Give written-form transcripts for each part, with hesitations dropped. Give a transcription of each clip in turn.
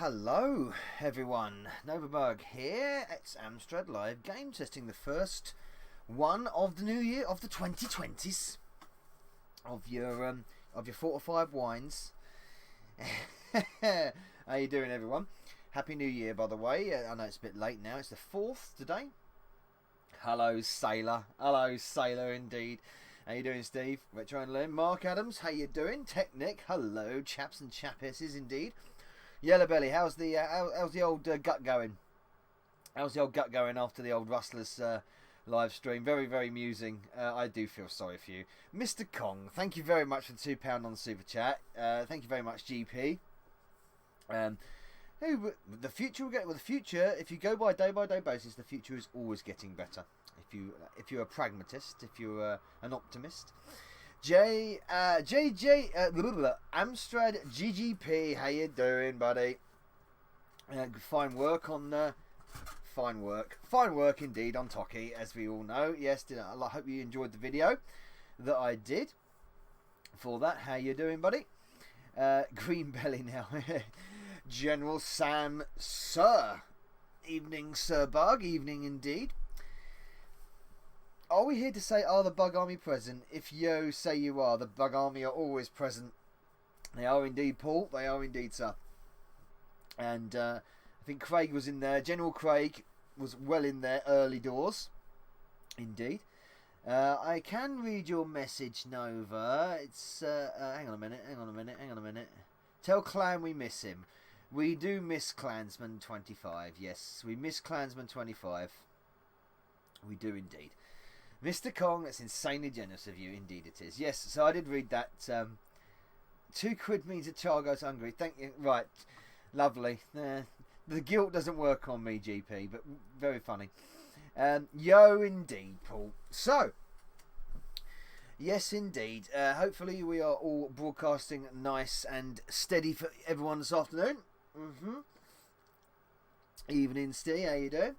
Hello everyone, Novabug here. It's Amstrad live game testing, the first one of the new year, of the 2020s, of your 4 or 5 wines. How you doing, everyone? Happy New Year, by the way. I know it's a bit late now. It's the 4th today. Hello, Sailor. Hello, Sailor, indeed. How you doing, Steve? Retro and Learn. Mark Adams, how you doing? Technic, hello, chaps and chapesses, indeed. Yellow Belly, how's the old gut going? How's the old gut going after the old Rustlers live stream? Very, very amusing. I do feel sorry for you. Mr. Kong, thank you very much for the £2 on the super chat. Thank you very much, GP. The future will get the future. If you go by day basis, the future is always getting better. If you're a pragmatist, if you're an optimist. JJ Amstrad GGP, how you doing, buddy? Fine work indeed on Toki, as we all know. Yes, I hope you enjoyed the video that I did for that. How you doing, buddy? Green Belly now. General Sam, sir. Evening, Sir Bug. Evening indeed. Are we here to say, are the Bug Army present? If you say you are, the Bug Army are always present. They are indeed, Paul. They are indeed, sir. And I think Craig was in there. General Craig was well in there early doors. Indeed. I can read your message, Nova. It's, hang on a minute. Tell Clan we miss him. We do miss Clansman 25. Yes, we miss Clansman 25. We do indeed. Mr. Kong, that's insanely generous of you. Indeed it is. Yes, so I did read that. £2 means a child goes hungry. Thank you. Right. Lovely. The guilt doesn't work on me, GP, but very funny. Yo, indeed, Paul. So, yes, indeed. Hopefully we are all broadcasting nice and steady for everyone this afternoon. Evening, Steve. How you doing?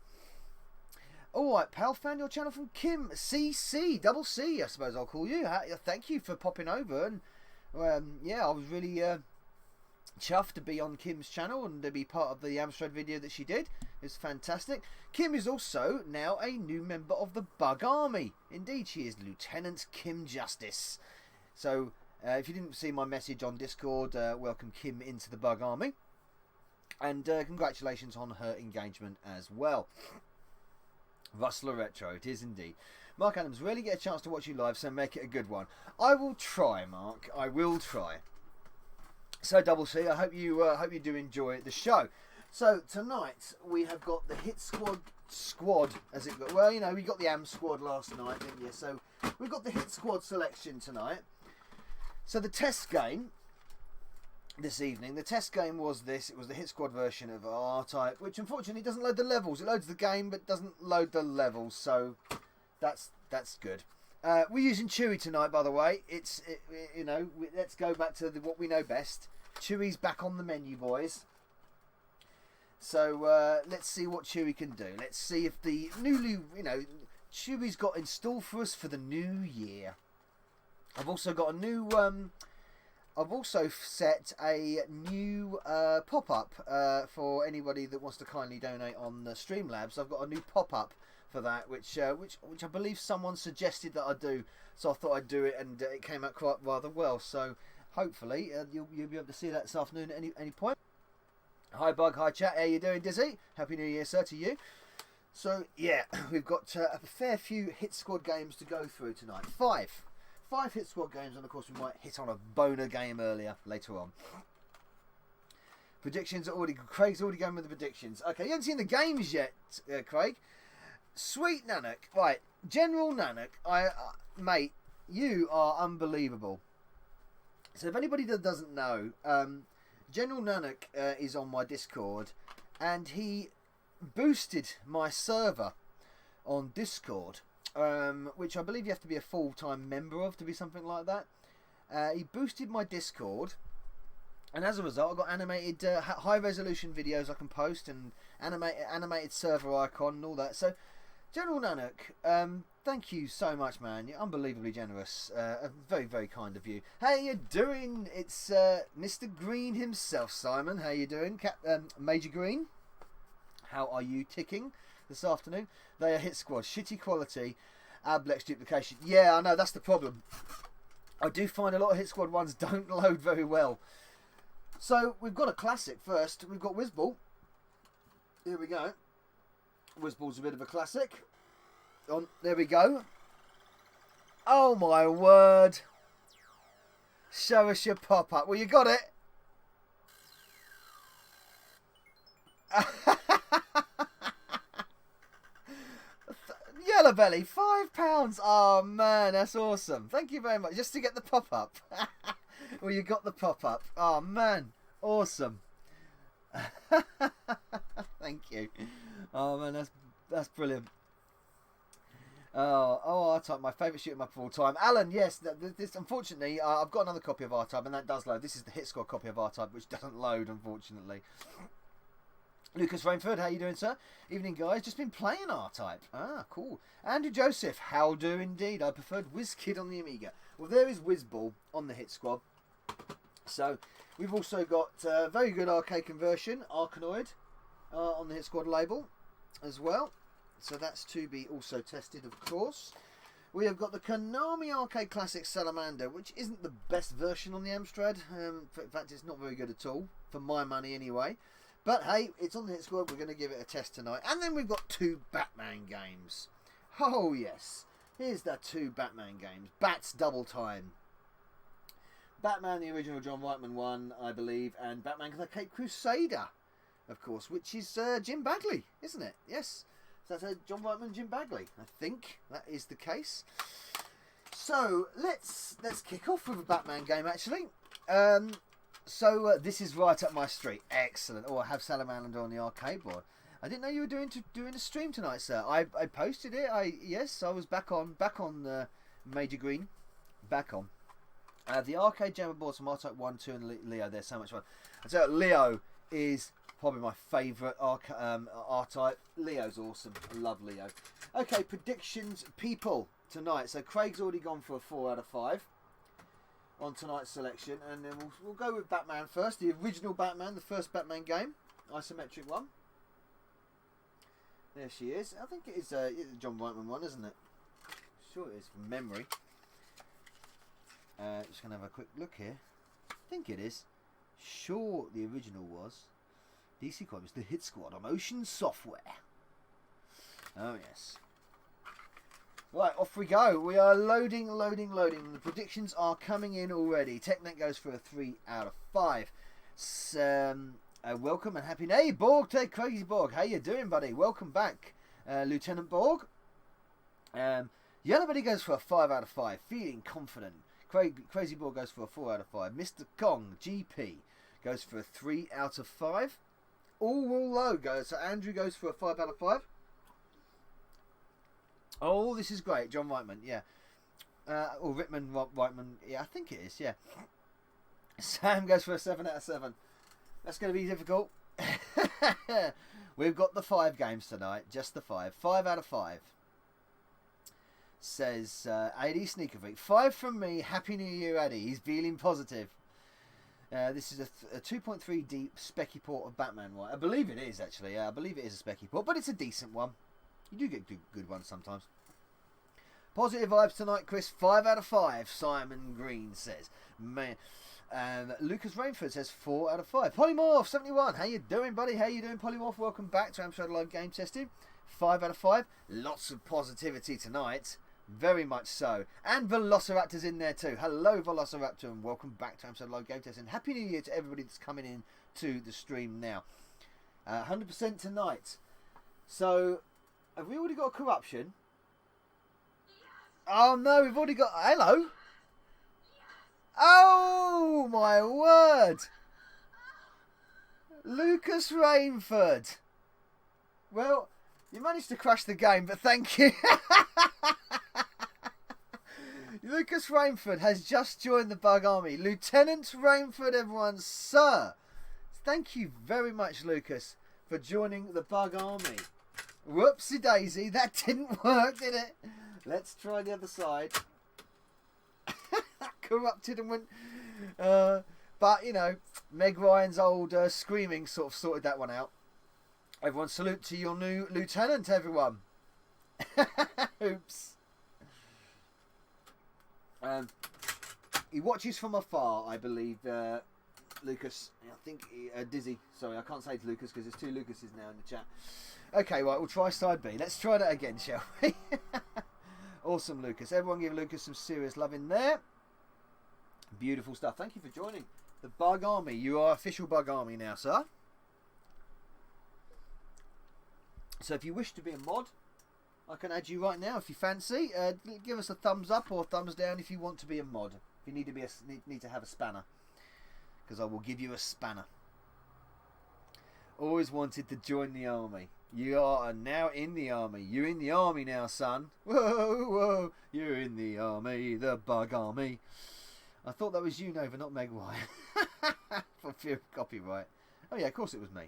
Alright, pal, found your channel from Kim CC, double C, I suppose I'll call you. Thank you for popping over. And yeah, I was really chuffed to be on Kim's channel and to be part of the Amstrad video that she did. It's fantastic. Kim is also now a new member of the Bug Army. Indeed, she is Lieutenant Kim Justice. So, if you didn't see my message on Discord, welcome Kim into the Bug Army. And congratulations on her engagement as well. Rustler Retro, it is indeed. Mark Adams, really get a chance to watch you live, so make it a good one. I will try, Mark. I will try. So, Double C, I hope you do enjoy the show. So tonight we have got the Hit Squad, as it got. Well, you know, we got the Am Squad last night, didn't you? So we've got the Hit Squad selection tonight. So the test game this evening, the test game was this. It was the Hit Squad version of R-Type, which unfortunately doesn't load the levels. It loads the game, but doesn't load the levels, so that's good. We're using Chewy tonight, by the way. You know, let's go back to what we know best. Chewy's back on the menu, boys. So let's see what Chewy can do. Let's see if the Chewy's got in store for us for the new year. I've also got a new. I've also set a new pop-up for anybody that wants to kindly donate on the Streamlabs. I've got a new pop-up for that, which I believe someone suggested that I do. So I thought I'd do it, and it came out quite rather well. So hopefully you'll be able to see that this afternoon at any point. Hi Bug, hi chat. How you doing, Dizzy? Happy New Year, sir, to you. So yeah, we've got a fair few Hit Squad games to go through tonight. Five Hit Squad games, and of course we might hit on a boner game later on. Predictions are Craig's already going with the predictions. Okay, you haven't seen the games yet, Craig. Sweet Nanak, right? General Nanak, mate, you are unbelievable. So if anybody that doesn't know, General Nanak is on my Discord, and he boosted my server on Discord. Which I believe you have to be a full-time member of to be something like that. He boosted my Discord, and as a result I got animated high-resolution videos I can post, and animated server icon and all that. So General Nanak, thank you so much, man. You're unbelievably generous. Very, very kind of you. How you doing? It's Mr. Green himself, Simon. How you doing? Major Green, how are you ticking this afternoon? They are hit squad. Shitty quality. Ablex duplication. Yeah, I know, that's the problem. I do find a lot of hit squad ones don't load very well. So, we've got a classic first. We've got Wizball. Here we go. Wizball's a bit of a classic. There we go. Oh my word. Show us your pop-up. Well, you got it. Yellow Belly, £5. Oh man, that's awesome. Thank you very much. Just to get the pop-up. Well, you got the pop-up. Oh man, awesome. Thank you. Oh man, that's brilliant. R-Type, my favourite shoot 'em up of all time. Alan, yes, this unfortunately, I've got another copy of R-Type, and that does load. This is the Hit Squad copy of R-Type, which doesn't load, unfortunately. Lucas Rainford, how you doing, sir? Evening, guys. Just been playing R-Type. Ah, cool. Andrew Joseph, how do indeed. I preferred WizKid on the Amiga. Well, there is Wizball on the Hit Squad. So, we've also got very good arcade conversion, Arkanoid, on the Hit Squad label as well. So that's to be also tested, of course. We have got the Konami Arcade Classic Salamander, which isn't the best version on the Amstrad. In fact, it's not very good at all, for my money anyway. But hey, it's on the Hit Squad. We're going to give it a test tonight. And then we've got 2 Batman games. Oh, yes. Here's the 2 Batman games. Bats Double Time. Batman, the original John Whiteman one, I believe. And Batman the Cape Crusader, of course, which is Jim Bagley, isn't it? Yes. So that's John Whiteman, Jim Bagley. I think that is the case. So let's kick off with a Batman game, actually. So this is right up my street. Excellent. Oh, I have Salamander on the arcade board. I didn't know you were doing a stream tonight, sir. I posted it. Yes, I was back on Major Green. Back on. The arcade jammer boards from R-Type 1, 2 and Leo. They're so much fun. I tell you, Leo is probably my favourite R-Type. Leo's awesome. I love Leo. Okay, predictions, people, tonight. So Craig's already gone for a 4 out of 5 on tonight's selection, and then we'll go with Batman first. The original Batman, the first Batman game, isometric one. There she is. I think it is a John Whiteman one, isn't it? Sure it is from memory. Just gonna have a quick look here. I think it is. Sure, the original was. DC Comics, the Hit Squad on Ocean Software. Oh yes. Right, off we go. We are loading. The predictions are coming in already. TechNet goes for a 3 out of 5. Welcome and happy... Hey, Borg, Crazy Borg. How you doing, buddy? Welcome back, Lieutenant Borg. Yellowbelly goes for a 5 out of 5. Feeling confident. Crazy Borg goes for a 4 out of 5. Mr. Kong, GP, goes for a 3 out of 5. All will load goes. So Andrew goes for a 5 out of 5. Oh, this is great. John Whiteman, yeah. Or Whitman, Whiteman, yeah, I think it is, yeah. Sam goes for a 7 out of 7. That's going to be difficult. We've got the 5 games tonight, just the 5. 5 out of 5. Says AD Sneaker Freak. 5 from me. Happy New Year, Addy. He's feeling positive. This is a 2.3 deep specky port of Batman White. I believe it is, actually. Yeah, I believe it is a specky port, but it's a decent one. You do get good ones sometimes. Positive vibes tonight, Chris. 5 out of 5. Simon Green says. Man. Lucas Rainford says 4 out of 5. Polymorph 71. How you doing, buddy? How you doing, Polymorph? Welcome back to Amstrad Live Game Testing. 5 out of 5. Lots of positivity tonight. Very much so. And Velociraptor's in there too. Hello, Velociraptor, and welcome back to Amstrad Live Game Testing. Happy New Year to everybody that's coming in to the stream now. 100% tonight. So, have we already got a corruption? Oh no, we've already got... Hello? Oh my word! Lucas Rainford. Well, you managed to crash the game, but thank you. Lucas Rainford has just joined the Bug Army. Lieutenant Rainford, everyone, sir. Thank you very much, Lucas, for joining the Bug Army. Whoopsie daisy, that didn't work, did it? Let's try the other side. That corrupted and went... but, you know, Meg Ryan's old screaming sort of sorted that one out. Everyone salute to your new lieutenant, everyone. Oops. He watches from afar, I believe, Lucas. I think Dizzy. Sorry, I can't say to Lucas because there's two Lucases now in the chat. Okay, right, we'll try side B. Let's try that again, shall we? Awesome, Lucas. Everyone give Lucas some serious love in there. Beautiful stuff. Thank you for joining the Bug Army. You are official Bug Army now, sir. So if you wish to be a mod, I can add you right now if you fancy. Give us a thumbs up or thumbs down if you want to be a mod. If you need to have a spanner, because I will give you a spanner. Always wanted to join the army. You are now in the army. You're in the army now, son. Whoa, whoa. You're in the army, the Bug Army. I thought that was you, Nova, not Meg White. For fear of copyright. Oh yeah, of course it was me.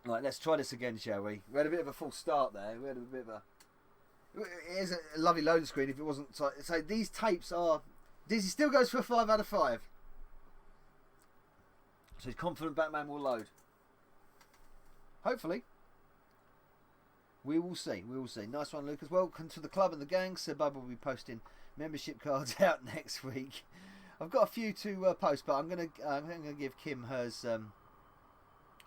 Right, let's try this again, shall we? We had a bit of a false start there. We had a bit of a... It is a lovely loading screen if it wasn't... So these tapes are... Dizzy still goes for a 5 out of 5. So he's confident Batman will load. Hopefully. We will see. We will see. Nice one, Lucas. Welcome to the club and the gang. Sir Bub will be posting membership cards out next week. I've got a few to post, but I'm gonna give Kim hers on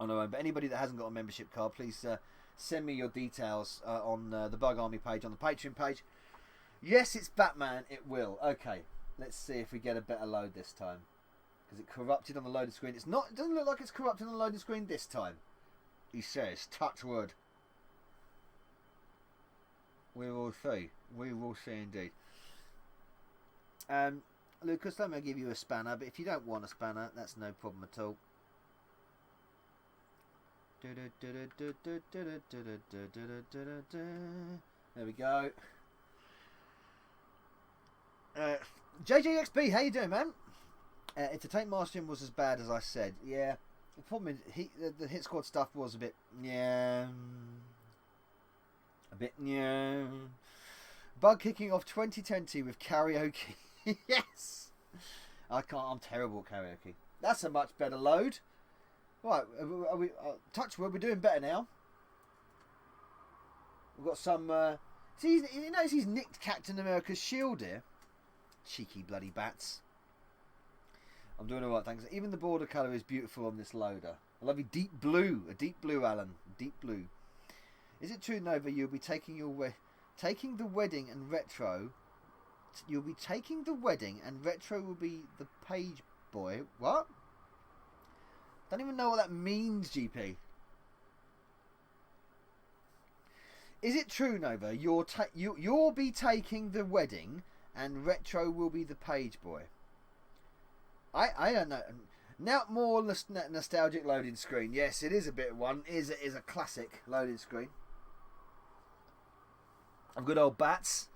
her own. But anybody that hasn't got a membership card, please send me your details on the Bug Army page on the Patreon page. Yes, it's Batman. It will. Okay. Let's see if we get a better load this time. Because it corrupted on the loaded screen. It's not. It doesn't look like it's corrupted on the loaded screen this time. He says, touch wood. We will see. We will see indeed. Lucas, let me give you a spanner, but if you don't want a spanner, that's no problem at all. There we go. JJXB, how you doing, man? If the tape mastering was as bad as I said, yeah. The problem is, the Hit Squad stuff was a bit, yeah. A bit, yeah. Bug kicking off 2020 with karaoke. Yes! I'm terrible at karaoke. That's a much better load. Right, are we, touch wood, we're doing better now. We've got some, see, you notice he's nicked Captain America's shield here. Cheeky bloody bats. I'm doing alright, thanks. Even the border colour is beautiful on this loader. I love you, deep blue. A deep blue, Alan. Deep blue. Is it true, Nova, you'll be taking taking the wedding and retro... You'll be taking the wedding and retro will be the page boy. What? Don't even know what that means, GP. Is it true, Nova, you'll be taking the wedding and retro will be the page boy? I don't know. Now more nostalgic loading screen. Yes, it is a bit of one. It is a classic loading screen. Of good old bats.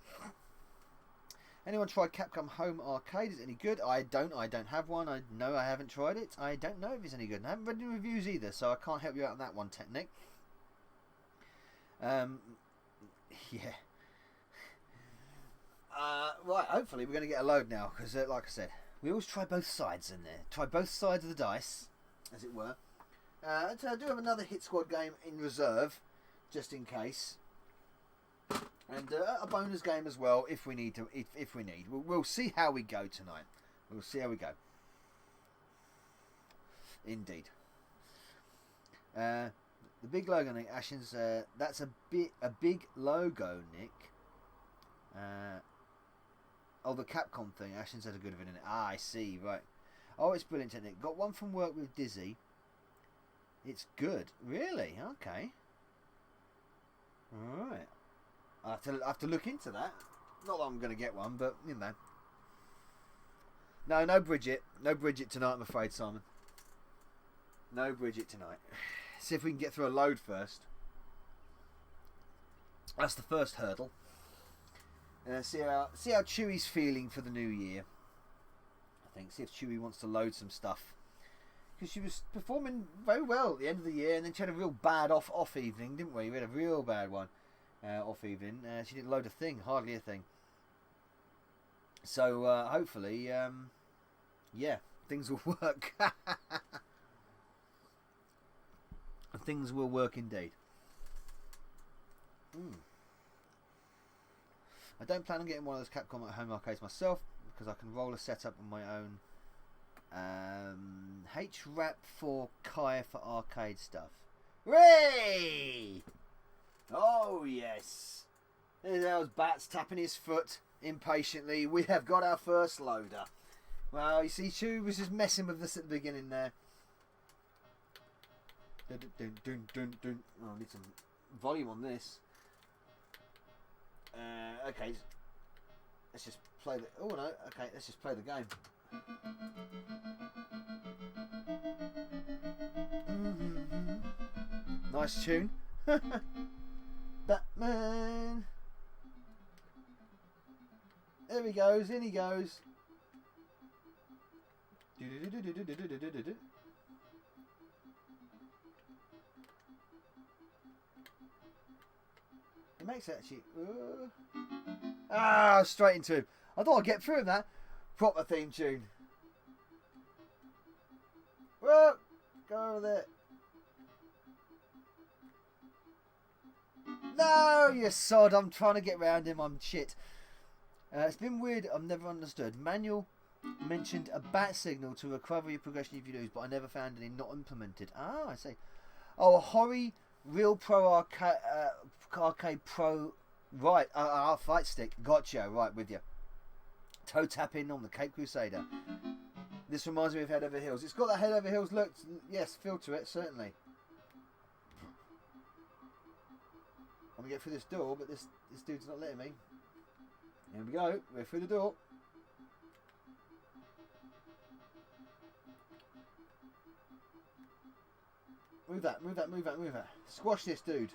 Anyone tried Capcom Home Arcade? Is it any good? I don't have one. I haven't tried it. I don't know if it's any good. I haven't read any reviews either, so I can't help you out on that one, Technic. Yeah. Right, hopefully we're going to get a load now, because like I said, we always try both sides in there. Try both sides of the dice, as it were. So I do have another Hit Squad game in reserve, just in case. And a bonus game as well, if we need to. If we need, we'll see how we go tonight. We'll see how we go. Indeed. The big logo, Nick Ashens. That's a big logo, Nick. Oh, the Capcom thing. Ashens had a good of it in it. Ah, I see. Right. Oh, it's brilliant, Nick. Got one from work with Dizzy. It's good. Really? Okay. All right. I have to look into that. Not that I'm going to get one, but, you know. No Bridget. No Bridget tonight, I'm afraid, Simon. No Bridget tonight. See if we can get through a load first. That's the first hurdle. See how Chewie's feeling for the new year. I think. See if Chewie wants to load some stuff. because she was performing very well at the end of the year, and then she had a real bad off evening, didn't we? We had a real bad one off evening. She didn't load a thing, hardly a thing. So hopefully, yeah, things will work. Things will work indeed. I don't plan on getting one of those Capcom at home arcades myself because I can roll a setup on my own. H-Rap for Kai for arcade stuff. Hooray! Oh yes. There's Bats tapping his foot impatiently. We have got our first loader. Well, you see, Chew was just messing with this at the beginning there. Oh, I need some volume on this. Okay, let's just play the. Oh no, okay, let's just play the game. Nice tune. Batman. There he goes. In he goes. It makes it actually. Straight into him. I thought I'd get through that. Proper theme tune. Whoa! Go over there. No, you sod. I'm trying to get round him. I'm shit. It's been weird. I've never understood. Manual mentioned a bat signal to recover your progression if you lose, but I never found any not implemented. I see. Oh, a Hori Real Pro Arcade Pro. Right, fight stick. Gotcha. Right, with you. Toe tapping on the Cape Crusader. This reminds me of Head Over Heels. It's got that Head Over Heels look. Yes, feel to it, certainly. I'm going to get through this door, but this dude's not letting me. Here we go. We're through the door. Move that, move that, move that, move that. Squash this dude.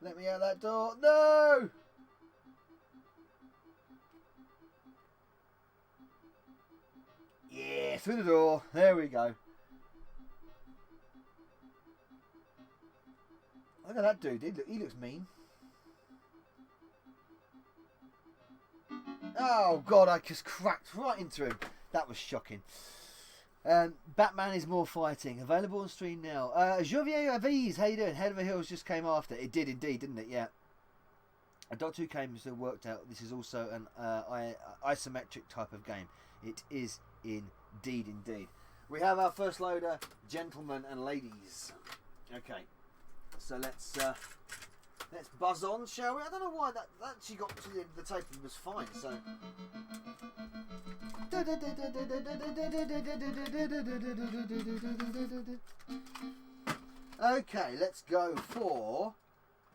Let me out that door. No! Yeah, through the door. There we go. Look at that dude. He looks mean. Oh, God, I just cracked right into him. That was shocking. Batman is more fighting. Available on stream now. Jovier Aviz, how you doing? Head Over Heels just came after. It did indeed, didn't it? Yeah. A Doctor Who came, so worked out. This is also an isometric type of game. It is indeed. We have our first loader, gentlemen and ladies. Okay, so let's buzz on, shall we? I don't know why that she got to the end of the tape and was fine. So. Okay, let's go for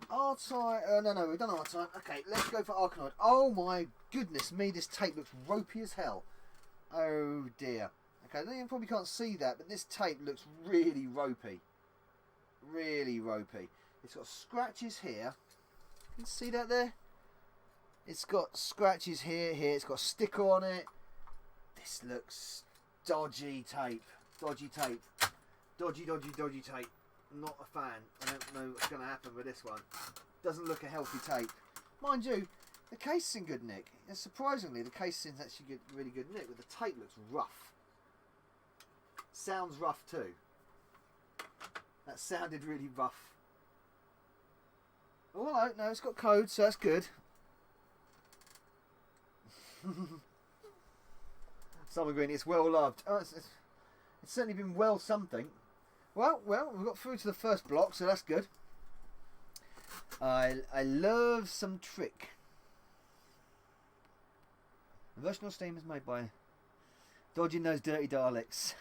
R-Type. No, we've done R-Type. Okay, let's go for Arkanoid. Oh my goodness me, this tape looks ropey as hell. Oh dear. Okay, you probably can't see that, but this tape looks really ropey. Really ropey. It's got scratches here. Can you see that there? It's got scratches here. It's got a sticker on it. This looks dodgy tape. Dodgy tape. Dodgy tape. Not a fan. I don't know what's going to happen with this one. Doesn't look a healthy tape. Mind you, the case is in good nick. And surprisingly, the case is actually really good nick, but the tape looks rough. Sounds rough too. That sounded really rough. Oh, hello. No, it's got code, so that's good. Someone agreeing it's well loved. Oh, it's certainly been well something. Well, we've got through to the first block, so that's good. I love some trick. The version on Steam is made by dodging those dirty Daleks.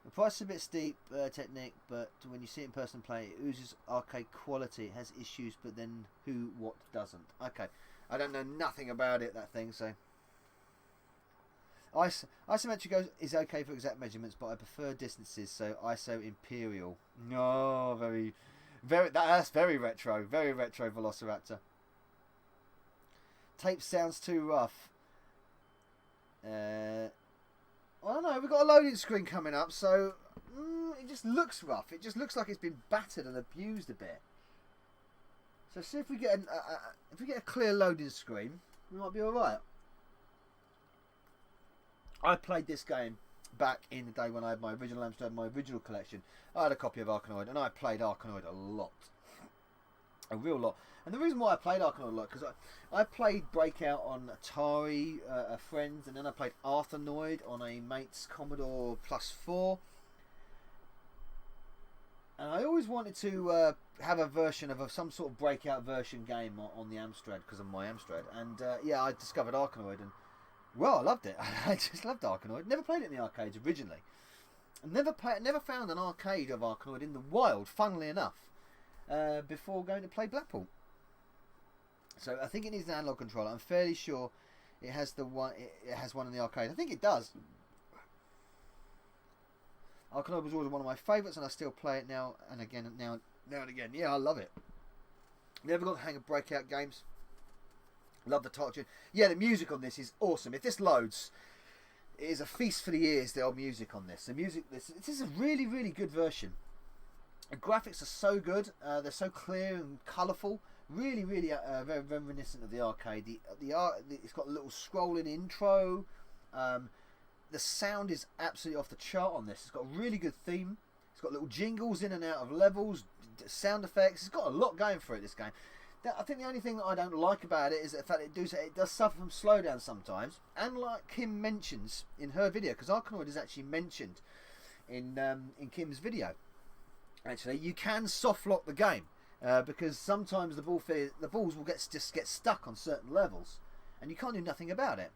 The price is a bit steep, Technic, but when you see it in person play, it oozes arcade quality. It has issues, but then what doesn't? Okay, I don't know nothing about it, that thing, so. Isometric is okay for exact measurements, but I prefer distances, so ISO Imperial. No, very, That's very retro. Very retro Velociraptor. Tape sounds too rough. I don't know. We've got a loading screen coming up, so it just looks rough. It just looks like it's been battered and abused a bit. So see if we get a clear loading screen, we might be all right. I played this game back in the day when I had my original Amstrad, my original collection. I had a copy of Arkanoid, and I played Arkanoid a lot. A real lot. And the reason why I played Arkanoid a lot, because I played Breakout on Atari, a friend's, and then I played Arthanoid on a mate's Commodore Plus 4. And I always wanted to have a version of some sort of Breakout version game on the Amstrad, because of my Amstrad. And yeah, I discovered Arkanoid, and well, I loved it. I just loved Arkanoid. Never played it in the arcades originally. Never found an arcade of Arkanoid in the wild, funnily enough, before going to play Blackpool. So I think it needs an analog controller. I'm fairly sure it has one. It has one in the arcade. I think it does. Arkanoid was always one of my favourites, and I still play it now and again. Now and again. Yeah, I love it. Never got the hang of Breakout games. Love the title tune. Yeah, the music on this is awesome. If this loads, it is a feast for the ears, the old music on this. The music, this is a really, really good version. The graphics are so good. They're so clear and colourful. Really, really very reminiscent of the arcade. It's got a little scrolling intro. The sound is absolutely off the chart on this. It's got a really good theme. It's got little jingles in and out of levels, sound effects. It's got a lot going for it, this game. I think the only thing that I don't like about it is the fact that it does suffer from slowdown sometimes. And like Kim mentions in her video, because Arkanoid is actually mentioned in Kim's video. Actually, you can soft lock the game because sometimes the balls will just get stuck on certain levels, and you can't do nothing about it.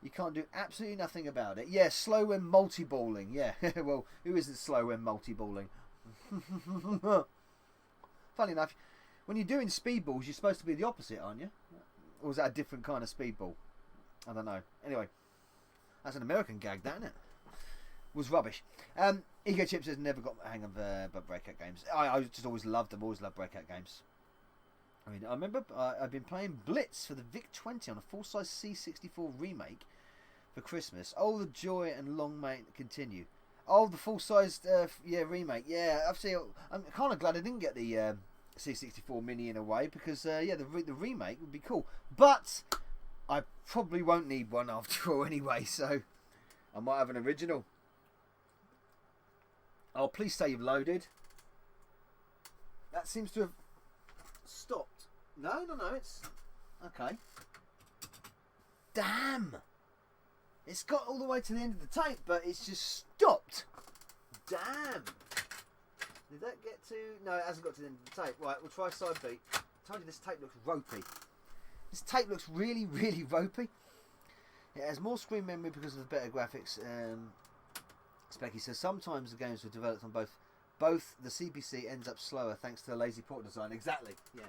You can't do absolutely nothing about it. Yeah, slow when multi-balling. Yeah, well, who isn't slow when multi-balling? Funny enough, when you're doing speedballs, you're supposed to be the opposite, aren't you? Or is that a different kind of speedball? I don't know. Anyway, that's an American gag, that, isn't it? Was rubbish. Ego Chips has never got the hang of Breakout games. I just always loved them. Always loved Breakout games. I mean, I remember I've been playing Blitz for the VIC-20 on a full-size C64 remake for Christmas. Oh, the joy and long may it continue. Oh, the full-sized remake. Yeah, I'm kind of glad I didn't get the C64 Mini in a way, because yeah, the remake would be cool. But I probably won't need one after all anyway, so I might have an original. Oh, please say you've loaded. That seems to have stopped. No, it's okay. Damn! It's got all the way to the end of the tape, but it's just stopped. Damn! Did that get to... No, it hasn't got to the end of the tape. Right, we'll try side B. I told you this tape looks ropey. This tape looks really, really ropey. It has more screen memory because of the better graphics. Specky says sometimes the games were developed on both the CPC ends up slower thanks to the lazy port design. Exactly, yeah.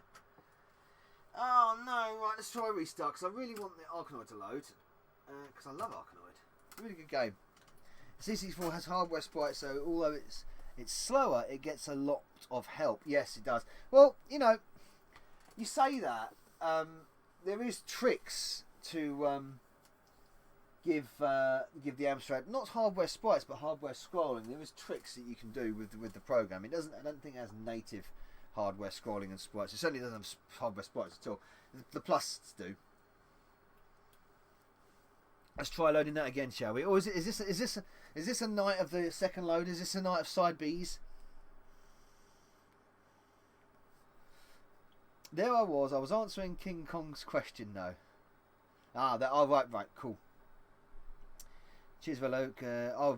Oh no, right, let's try a restart, because I really want the Arkanoid to load. Because I love Arkanoid. It's a really good game. C64 has hardware sprites, so although it's slower, it gets a lot of help. Yes, it does. Well, you know, you say that. There is tricks to give the Amstrad, not hardware sprites, but hardware scrolling. There is tricks that you can do with the program. It doesn't. I don't think it has native hardware scrolling and sprites. It certainly doesn't have hardware sprites at all. The Plus do. Let's try loading that again, shall we? Or is this a night of the second load? Is this a night of side Bs? There I was answering King Kong's question though. Right, cool. Cheers, Veloc.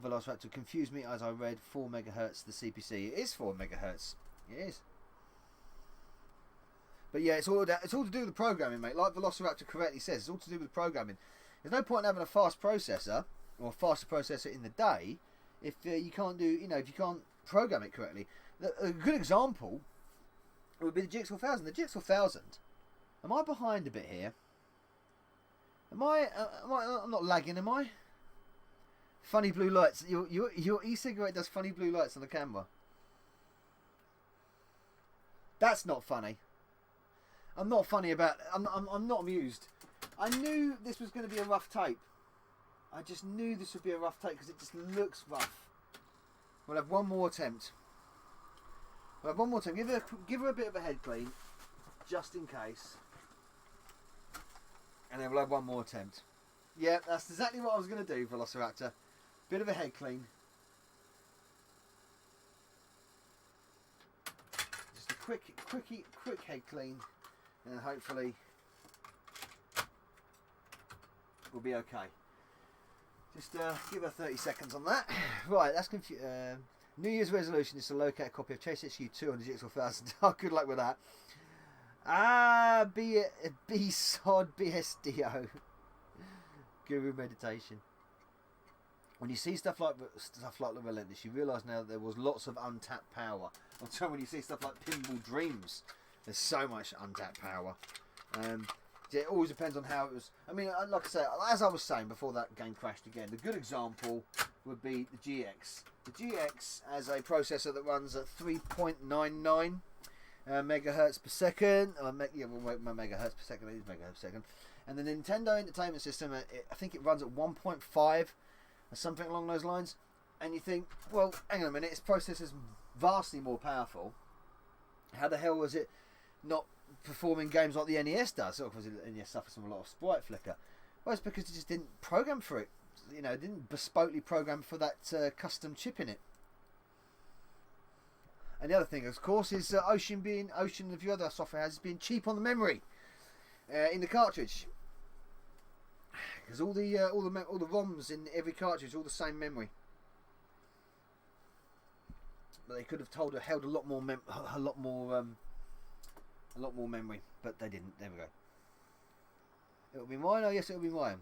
Velociraptor confused me as I read 4 MHz the CPC. It is 4 MHz. It is. But yeah, it's all to do with the programming, mate. Like Velociraptor correctly says, it's all to do with programming. There's no point in having a fast processor or a faster processor in the day if you can't if you can't program it correctly. A good example would be the GX4000. The GX4000. Am I behind a bit here? I'm not lagging, am I? Funny blue lights. Your e-cigarette does funny blue lights on the camera. That's not funny. I'm not funny about. I'm not amused. I knew this was going to be a rough tape. I just knew this would be a rough tape because it just looks rough. We'll have one more attempt. We'll have one more attempt. Give her a bit of a head clean, just in case. And then we'll have one more attempt. Yeah, that's exactly what I was going to do, Velociraptor. Bit of a head clean. Just a quick head clean. And hopefully we'll be okay. Just give her 30 seconds on that. Right, that's New Year's resolution is to locate a copy of Chase HQ2 on the Jigsaw 1000. Oh, good luck with that. B-Sod BSDO. Guru meditation. When you see stuff like The Relentless, you realise now that there was lots of untapped power. I'm telling you, when you see stuff like Pinball Dreams, there's so much untapped power. It always depends on how it was. I mean, like I say, as I was saying before that game crashed again, the good example would be the GX. The GX has a processor that runs at 3.99 megahertz per second. Megahertz per second. It is megahertz per second. And the Nintendo Entertainment System, I think it runs at 1.5 or something along those lines. And you think, well, hang on a minute, its processor's vastly more powerful. How the hell was it not performing games like the NES does? Or because the NES suffers from a lot of sprite flicker. Well, it's because it just didn't program for it. You know, it didn't bespokely program for that custom chip in it. And the other thing, of course, is Ocean and a few other software houses being cheap on the memory in the cartridge, because all the ROMs in every cartridge are all the same memory. But they could have held a lot more memory, but they didn't. There we go. It'll be mine. Oh yes, it'll be mine.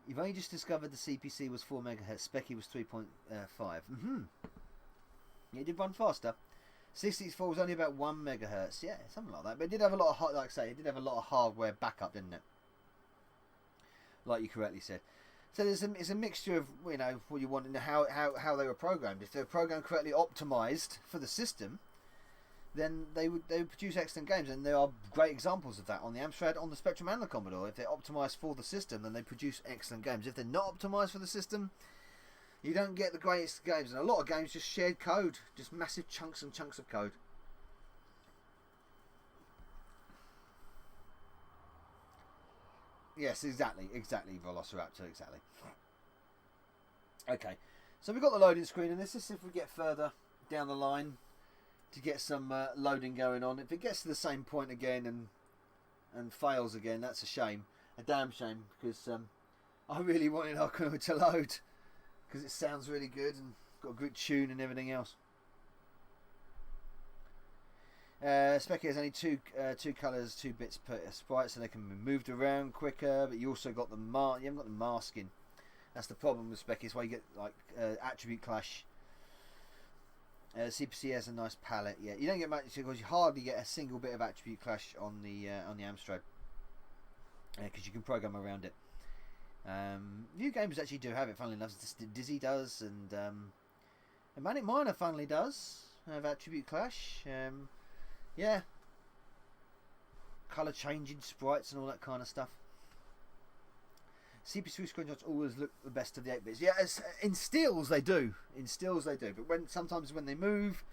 You've only just discovered the CPC was 4 megahertz. Specky was 3.5. Yeah, it did run faster. 664 was only about 1 megahertz. Yeah, something like that. But it did have a lot of, like I say, it did have a lot of hardware backup, didn't it? Like you correctly said. So it's a mixture of, you know, what you want and how they were programmed. If they were programmed correctly, optimized for the system, then they would produce excellent games, and there are great examples of that on the Amstrad, on the Spectrum and the Commodore. If they're optimized for the system, then they produce excellent games. If they're not optimized for the system, you don't get the greatest games. And a lot of games just shared code, just massive chunks and chunks of code. Yes, exactly, Velociraptor, exactly. Okay, so we've got the loading screen, and let's just see if we get further down the line to get some loading going on. If it gets to the same point again and fails again, that's a shame, a damn shame, because I really wanted Arkanoid to load, because it sounds really good and got a good tune and everything else. Specky has only two colours, 2 bits per sprite, so they can be moved around quicker. But you also got you haven't got the masking. That's the problem with Specky. It's why you get like attribute clash. CPC has a nice palette. Yeah, you don't get much because you hardly get a single bit of attribute clash on the Amstrad, because you can program around it. New games actually do have it. Funnily enough, Dizzy does, and Manic Miner funnily does have attribute clash. Yeah, colour changing sprites and all that kind of stuff. CPC screenshots always look the best of the 8-bits. Yeah, in stills they do. But sometimes when they move,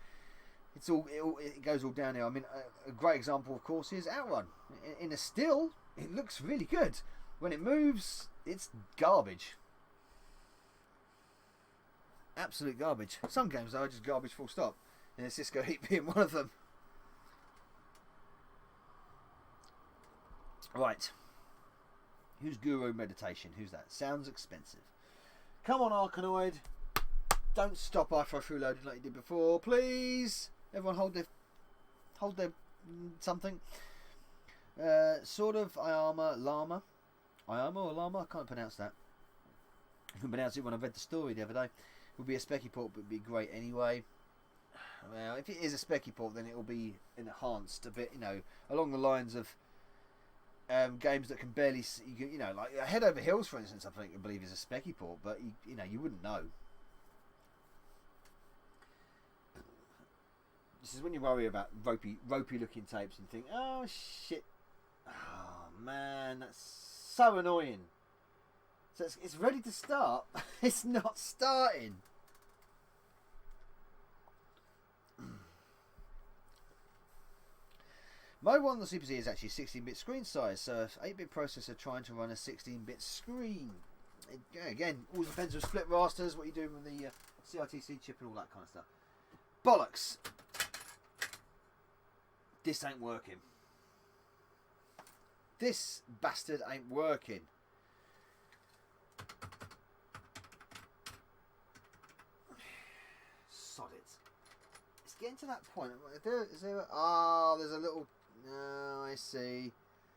it goes all downhill. I mean, a great example, of course, is Outrun. In a still, it looks really good. When it moves, it's garbage. Absolute garbage. Some games though are just garbage full stop. And Cisco Heat being one of them. Right. Who's Guru Meditation? Who's that? Sounds expensive. Come on, Arkanoid. Don't stop after I through loading like you did before, please. Everyone hold their something. Sort of Ayama Llama. Ayama or Llama? I can't pronounce that. I couldn't pronounce it when I read the story the other day. It would be a Specky port, but it would be great anyway. Well, if it is a Specky port, then it will be enhanced a bit, you know, along the lines of games that can barely, you know, like Head Over Heels, for instance. I believe is a Specky port, but you know, you wouldn't know. This is when you worry about ropey looking tapes and think, oh shit, oh man, that's so annoying. So it's ready to start. It's not starting. Mode 1 on the CPC is actually 16-bit screen size, so 8-bit processor trying to run a 16-bit screen. Again, all depends on split rasters, what you do with the CRTC chip and all that kind of stuff. Bollocks! This ain't working. This bastard ain't working. Sod it. It's getting to that point. Is there there's a little... No, I see.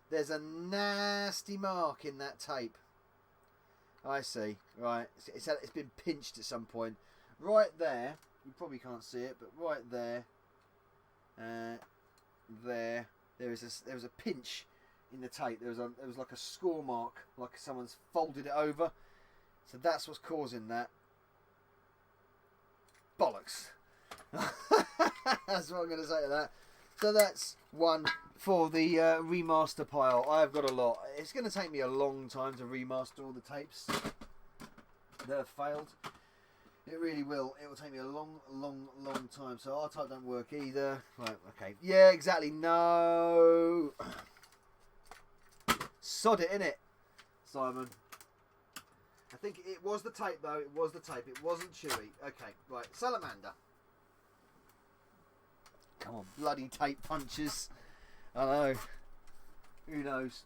There's a nasty mark in that tape. I see. Right. It's been pinched at some point. Right there. You probably can't see it, but right there. There was a pinch in the tape. There was like a score mark, like someone's folded it over. So that's what's causing that. Bollocks. That's what I'm going to say to that. So that's one for the remaster pile. I've got a lot. It's going to take me a long time to remaster all the tapes that have failed. It really will. It will take me a long time. So R-Type don't work either. Right, okay. Yeah, exactly. No. Sod it, innit, Simon? I think it was the tape, though. It was the tape. It wasn't Chewy. Okay, right. Salamander. Come on, bloody tape punches. I know. Who knows?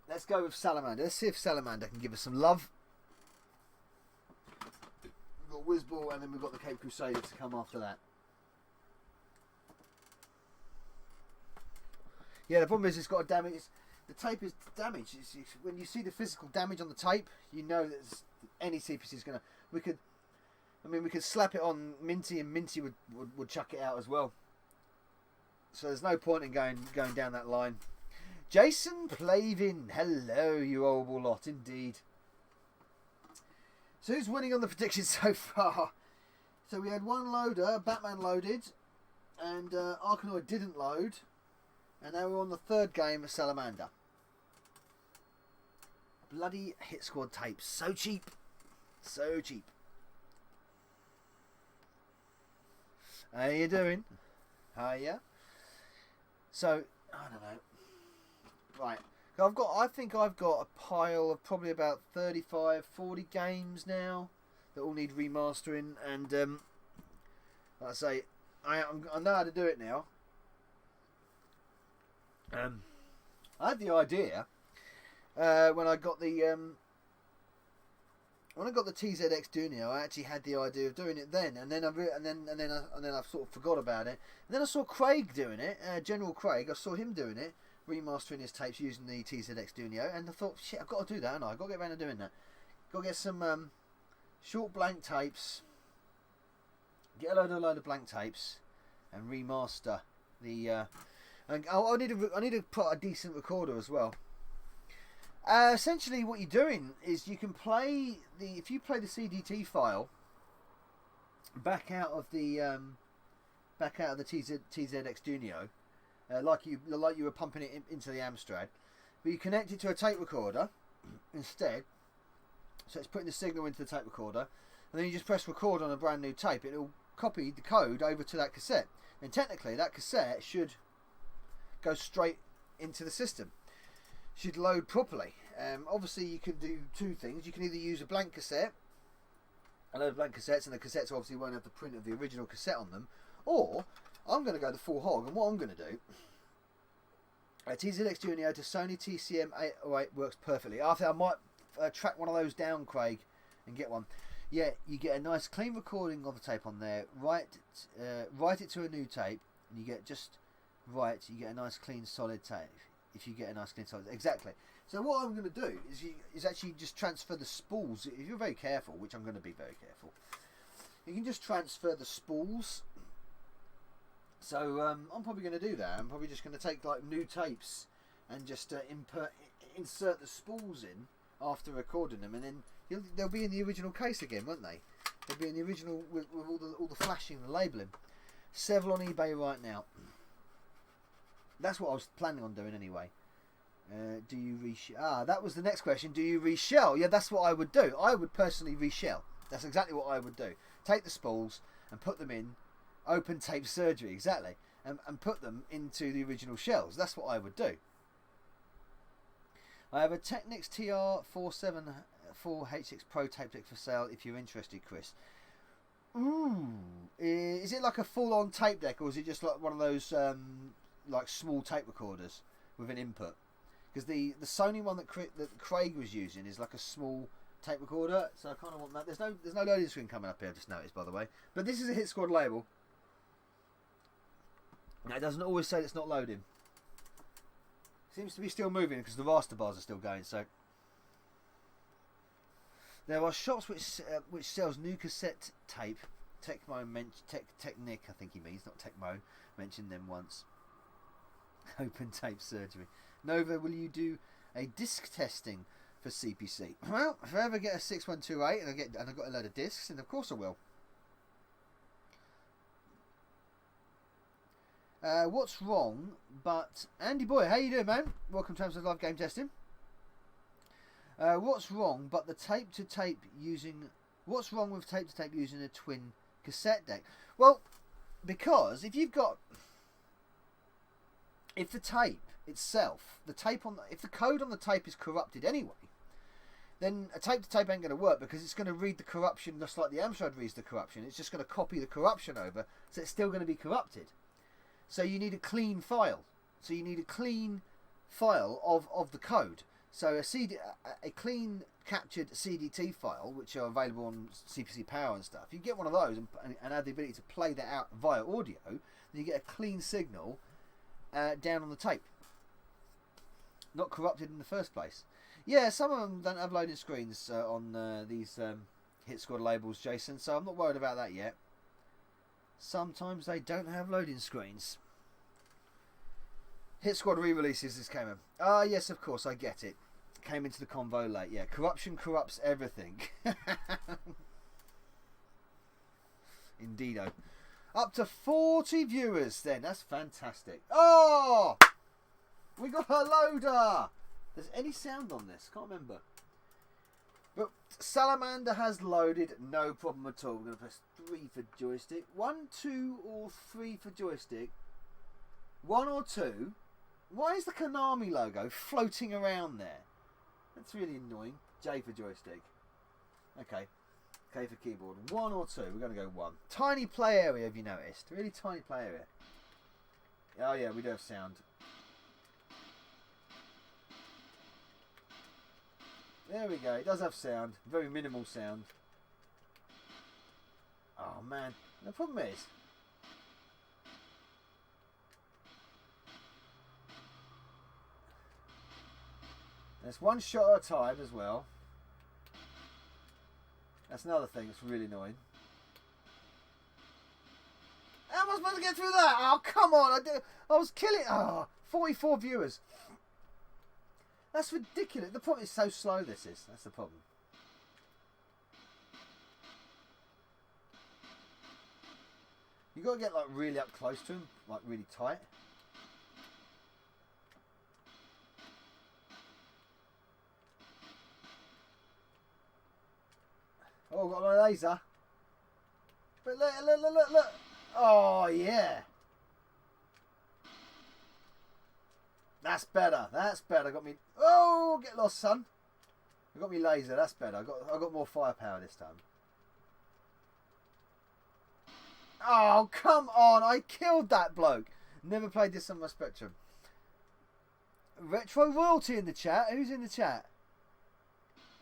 Let's go with Salamander. Let's see if Salamander can give us some love. We've got Wizball, and then we've got the Cape Crusader to come after that. Yeah, the problem is it's got a damage. The tape is damaged. When you see the physical damage on the tape, you know that any CPC is going to... We could slap it on Minty, and Minty would chuck it out as well. So there's no point in going down that line. Jason Plavin, hello, you horrible lot, indeed. So who's winning on the predictions so far? So we had one loader, Batman loaded, and Arkanoid didn't load, and now we're on the third game of Salamander. Bloody Hit Squad tapes, so cheap, so cheap. How you doing? Hiya. So, I don't know. Right. I think I've got a pile of probably about 35, 40 games now that all need remastering. And, like I say, I know how to do it now. I had the idea when I got the TZX Duo. I actually had the idea of doing it then, and then I sort of forgot about it. And then I saw Craig doing it, General Craig. I saw him doing it, remastering his tapes using the TZX Duo, and I thought, shit, I've got to do that, haven't I? I've got to get around to doing that. Got to get some short blank tapes, get a load of blank tapes, and remaster the. And I need to put a decent recorder as well. Essentially, what you're doing is you can play if you play the CDT file back out of the TZX Duo, like you were pumping it into the Amstrad, but you connect it to a tape recorder instead. So it's putting the signal into the tape recorder, and then you just press record on a brand new tape. It'll copy the code over to that cassette, and technically that cassette should go straight into the system. Should load properly. Obviously you can do two things. You can either use a blank cassette, a load of blank cassettes, and the cassettes obviously won't have the print of the original cassette on them, or I'm going to go the full hog, and what I'm going to do, a TZX Junior to Sony TCM 808 works perfectly. I think I might track one of those down, Craig, and get one. Yeah, you get a nice clean recording of the tape on there, write it to a new tape, and you get you get a nice clean solid tape. If you get a nice clean solid, exactly. So what I'm going to do is actually just transfer the spools. If you're very careful, which I'm going to be very careful, you can just transfer the spools. So I'm probably going to do that. I'm probably just going to take like new tapes and just insert the spools in after recording them, and then they'll be in the original case again, won't they? They'll be in the original with all the flashing and the labelling. Several on eBay right now. That's what I was planning on doing anyway. Do you reshell? That was the next question. Do you reshell? Yeah, that's what I would do. I would personally reshell. That's exactly what I would do. Take the spools and put them in open tape surgery, exactly, and put them into the original shells. That's what I would do. I have a Technics TR474H6 Pro tape deck for sale if you're interested, Chris. Ooh. Is it like a full-on tape deck, or is it just like one of those like small tape recorders with an input? Because the Sony one that Craig was using is like a small tape recorder, so I kind of want that. There's no loading screen coming up here, I just noticed, by the way. But this is a Hit Squad label. Now, it doesn't always say it's not loading. Seems to be still moving because the raster bars are still going. So there are shops which sells new cassette tape. Technic, I think he means, not Tecmo. Mentioned them once. Open tape surgery. Nova, will you do a disc testing for CPC? Well, if I ever get a 6128 and I've got a load of discs, then of course I will. What's wrong? But Andy Boy, how you doing, man? Welcome to Amstrad Live Game Testing. What's wrong? But the tape to tape using. What's wrong with tape to tape using a twin cassette deck? Well, because if the tape itself, if the code on the tape is corrupted anyway, then a tape to tape ain't going to work, because it's going to read the corruption just like the Amstrad reads the corruption. It's just going to copy the corruption over, so it's still going to be corrupted. So you need a clean file. So you need a clean file of the code. So a clean captured CDT file, which are available on CPC Power and stuff. You get one of those and have the ability to play that out via audio. Then you get a clean signal down on the tape, not corrupted in the first place. Yeah, some of them don't have loading screens on these Hit Squad labels, Jason. So I'm not worried about that yet. Sometimes they don't have loading screens. Hit Squad re-releases this came in. Yes, of course, I get it. Came into the convo late. Yeah, corruption corrupts everything. Indeedo. Up to 40 viewers then. That's fantastic. Oh! We got a loader! There's any sound on this? Can't remember. But Salamander has loaded, no problem at all. We're going to press 3 for joystick. 1, 2, or 3 for joystick. 1 or 2. Why is the Konami logo floating around there? That's really annoying. J for joystick. Okay. K for keyboard. 1 or 2. We're going to go 1. Tiny play area, have you noticed? Really tiny play area. Oh yeah, we do have sound. There we go. It does have sound. Very minimal sound. Oh man. The problem is, there's one shot at a time as well. That's another thing that's really annoying. How am I supposed to get through that? Oh, come on. I was killing. 44 viewers. That's ridiculous. The problem is so slow this is. That's the problem. You got to get like really up close to him. Like really tight. Oh, got my laser. But look. Oh, yeah. That's better. That's better. Got me. Oh, get lost, son. I got me laser. That's better. I got more firepower this time. Oh, come on. I killed that bloke. Never played this on my Spectrum. Retro Royalty in the chat. Who's in the chat?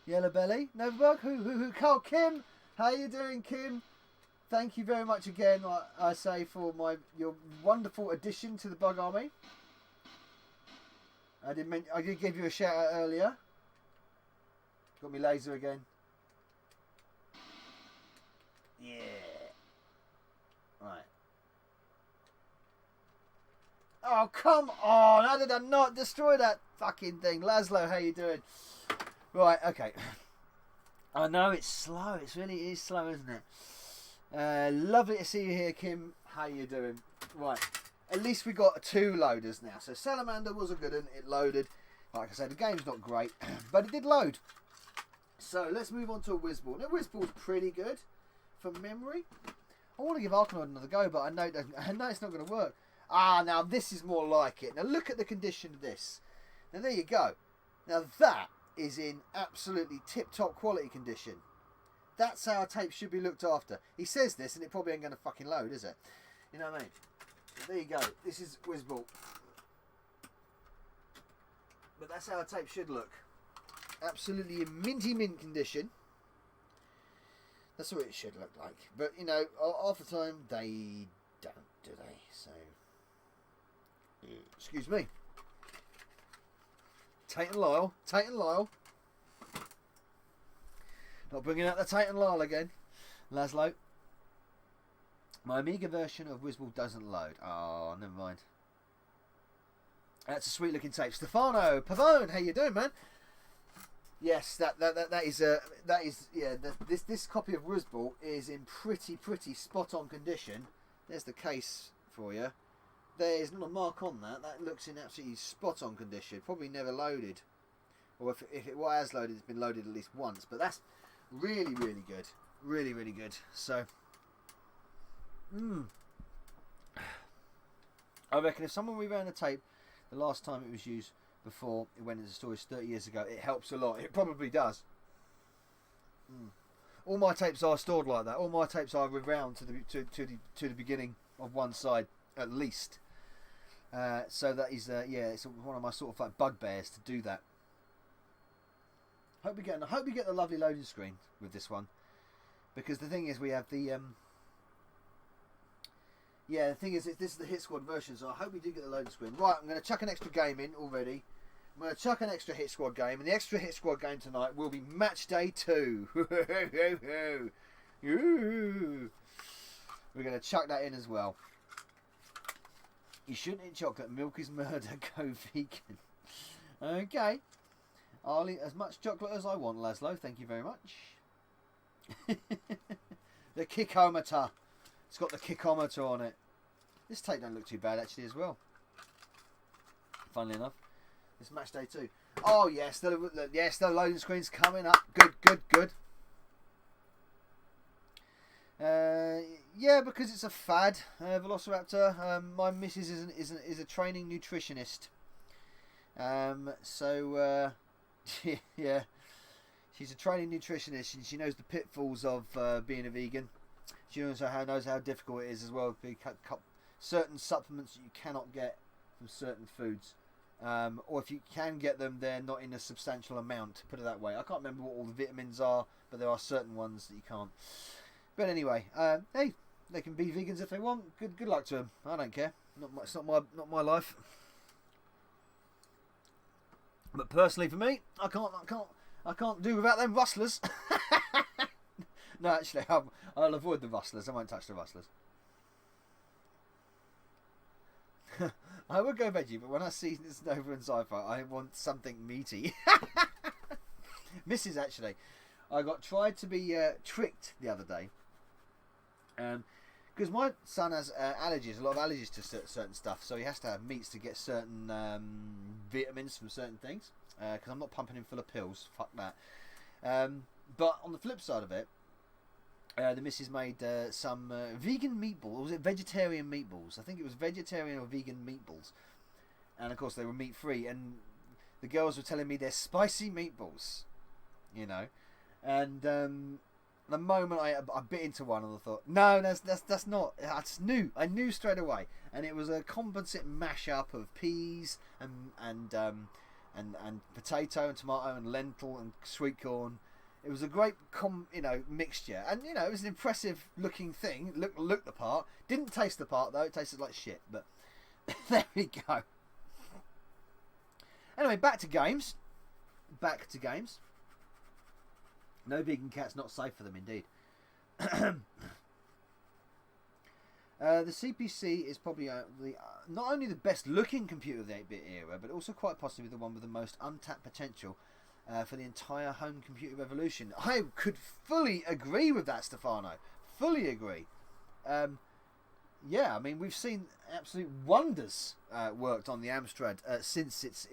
Yellow Belly, Novabug, who? Carl, Kim, how you doing, Kim? Thank you very much again, I say, for your wonderful addition to the Bug Army. I did give you a shout out earlier. Got me laser again. Yeah. Right. Oh, come on! How did I not destroy that fucking thing? Laszlo, how you doing? Right, okay. I know it's slow. It really is slow, isn't it? Lovely to see you here, Kim. how you doing? Right, at least we got 2 loaders now. So Salamander was a good one. It loaded. Like I said, the game's not great, but it did load. So let's move on to a Wizball. Now Wizball's pretty good from memory. I want to give Arkanoid another go, but I know it's not going to work. Ah, now this is more like it. Now look at the condition of this. Now there you go. Now that is in absolutely tip-top quality condition. That's how a tape should be looked after. He says this, and it probably ain't going to fucking load, is it? You know what I mean? But there you go. This is Wizball. But that's how a tape should look. Absolutely in minty mint condition. That's what it should look like. But, you know, half the time they don't, do they? So, excuse me. Tate and Lyle. Not bringing out the Tate and Lyle again. Laszlo. My Amiga version of Wizball doesn't load. Oh, never mind. That's a sweet looking tape. Stefano Pavone, how you doing, man? Yes, that is yeah. This copy of Wizball is in pretty spot on condition. There's the case for you. There's not a mark on that. That looks in absolutely spot on condition. Probably never loaded, or if it was loaded, it's been loaded at least once. But that's really good, really good. So, I reckon if someone reran a tape the last time it was used before it went into storage 30 years ago, it helps a lot. It probably does. All my tapes are stored like that. All my tapes are rewound to the beginning of one side at least. So that is yeah, it's one of my sort of like bugbears to do that. Hope we get the lovely loading screen with this one, because the thing is we have the yeah, the thing is this is the Hit Squad version, so I hope we do get the loading screen. Right, I'm going to chuck an extra game in already. I'm going to chuck an extra Hit Squad game, and the extra Hit Squad game tonight will be Match Day 2. We're going to chuck that in as well. You shouldn't eat chocolate. Milk is murder. Go vegan. Okay. I'll eat as much chocolate as I want, Laszlo. Thank you very much. The kickometer. It's got the kickometer on it. This tape don't look too bad actually as well. Funnily enough. It's Match Day 2. Oh yes, the loading screen's coming up. Good. Yeah, because it's a fad. Velociraptor. My missus is a training nutritionist. So yeah, she's a training nutritionist, and she knows the pitfalls of being a vegan. She knows how difficult it is as well. Certain supplements that you cannot get from certain foods, or if you can get them, they're not in a substantial amount. Put it that way. I can't remember what all the vitamins are, but there are certain ones that you can't. But anyway, hey, they can be vegans if they want. Good luck to them. I don't care. It's not my life. But personally, for me, I can't do without them rustlers. No, actually, I'll avoid the rustlers. I won't touch the rustlers. I would go veggie, but when I see this Nova and Sci-Fi, I want something meaty. Mrs. actually, I tried to be tricked the other day. Because my son has allergies, a lot of allergies to certain stuff, so he has to have meats to get certain vitamins from certain things. Because I'm not pumping him full of pills, fuck that. But on the flip side of it, the missus made some vegan meatballs. Or was it vegetarian meatballs? I think it was vegetarian or vegan meatballs. And of course they were meat free. And the girls were telling me they're spicy meatballs. You know. And the moment I bit into one, and I thought, no, that's not. I just knew. I knew straight away. And it was a composite mashup of peas and potato and tomato and lentil and sweet corn. It was a great mixture, and it was an impressive looking thing. Looked the part. Didn't taste the part though. It tasted like shit. But there we go. Anyway, back to games. No vegan cats, not safe for them indeed. The CPC is probably not only the best looking computer of the 8-bit era, but also quite possibly the one with the most untapped potential for the entire home computer revolution. I could fully agree with that, Stefano. Fully agree. yeah, I mean, we've seen absolute wonders worked on the Amstrad since its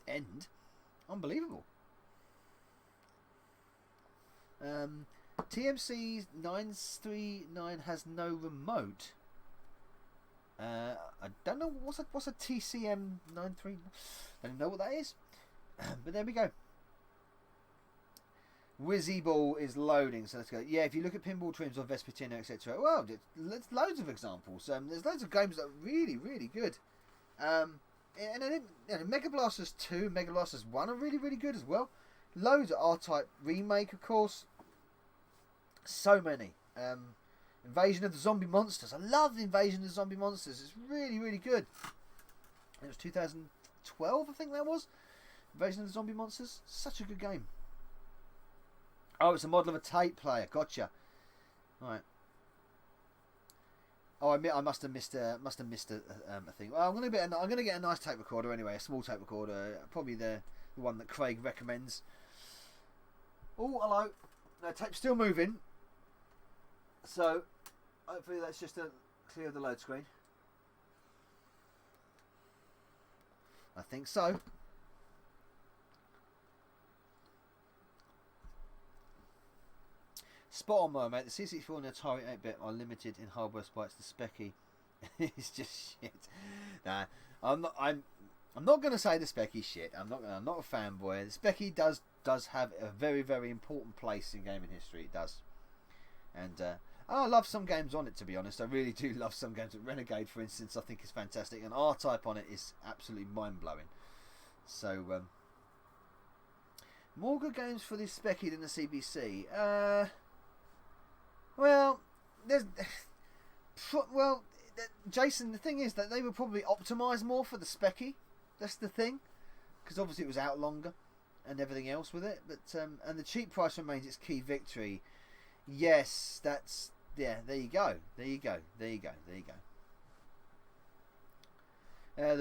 end. Unbelievable. TMC 939 has no remote. I don't know what's a TCM 93. I don't know what that is, but there we go. Wizball is loading, so let's go. Yeah, if you look at Pinball Trims or Vespertino, etc., well, there's loads of examples. There's loads of games that are really, really good. And then Mega Blasters 2 and Mega Blasters 1 are really, really good as well. Loads of R-Type remake, of course. So many. Invasion of the Zombie Monsters. I love the Invasion of the Zombie Monsters. It's really, really good. It was 2012, I think that was. Invasion of the Zombie Monsters. Such a good game. Oh, it's a model of a tape player. Gotcha. Right. Oh, I must have missed a thing. Well, I'm gonna get a nice tape recorder anyway, a small tape recorder, probably the one that Craig recommends. Oh, hello. No, tape's still moving. So, hopefully that's just to clear the load screen. I think so. Spot on, mate. The C64 and the Atari 8-bit are limited in hardware spikes. The Specky is just shit. Nah, I'm not going to say the Specky shit. I'm not a fanboy. The Specky does have a very, very important place in gaming history. It does, and I love some games on it. To be honest, I really do love some games. Renegade, for instance, I think is fantastic, and R-Type on it is absolutely mind blowing. So, more good games for the Specky than the CPC. Well, Jason, the thing is that they were probably optimised more for the Specky. That's the thing, because obviously it was out longer and everything else with it. But and the cheap price remains its key victory. Yes, that's there you go. The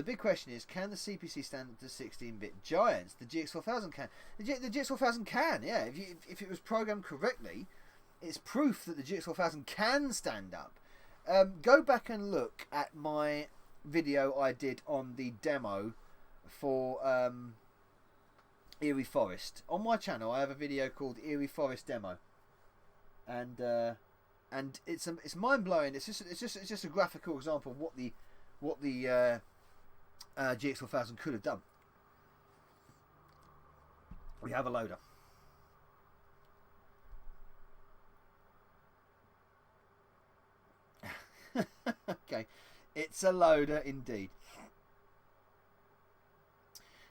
big question is, can the CPC stand up to 16-bit giants? The GX4000 can. The GX4000 can, yeah. If it was programmed correctly, it's proof that the GX4000 can stand up. Go back and look at my video I did on the demo for Eerie Forest. On my channel, I have a video called Eerie Forest Demo, and it's mind blowing. It's just a graphical example of what the GX4000 could have done. We have a loader. Okay, it's a loader indeed.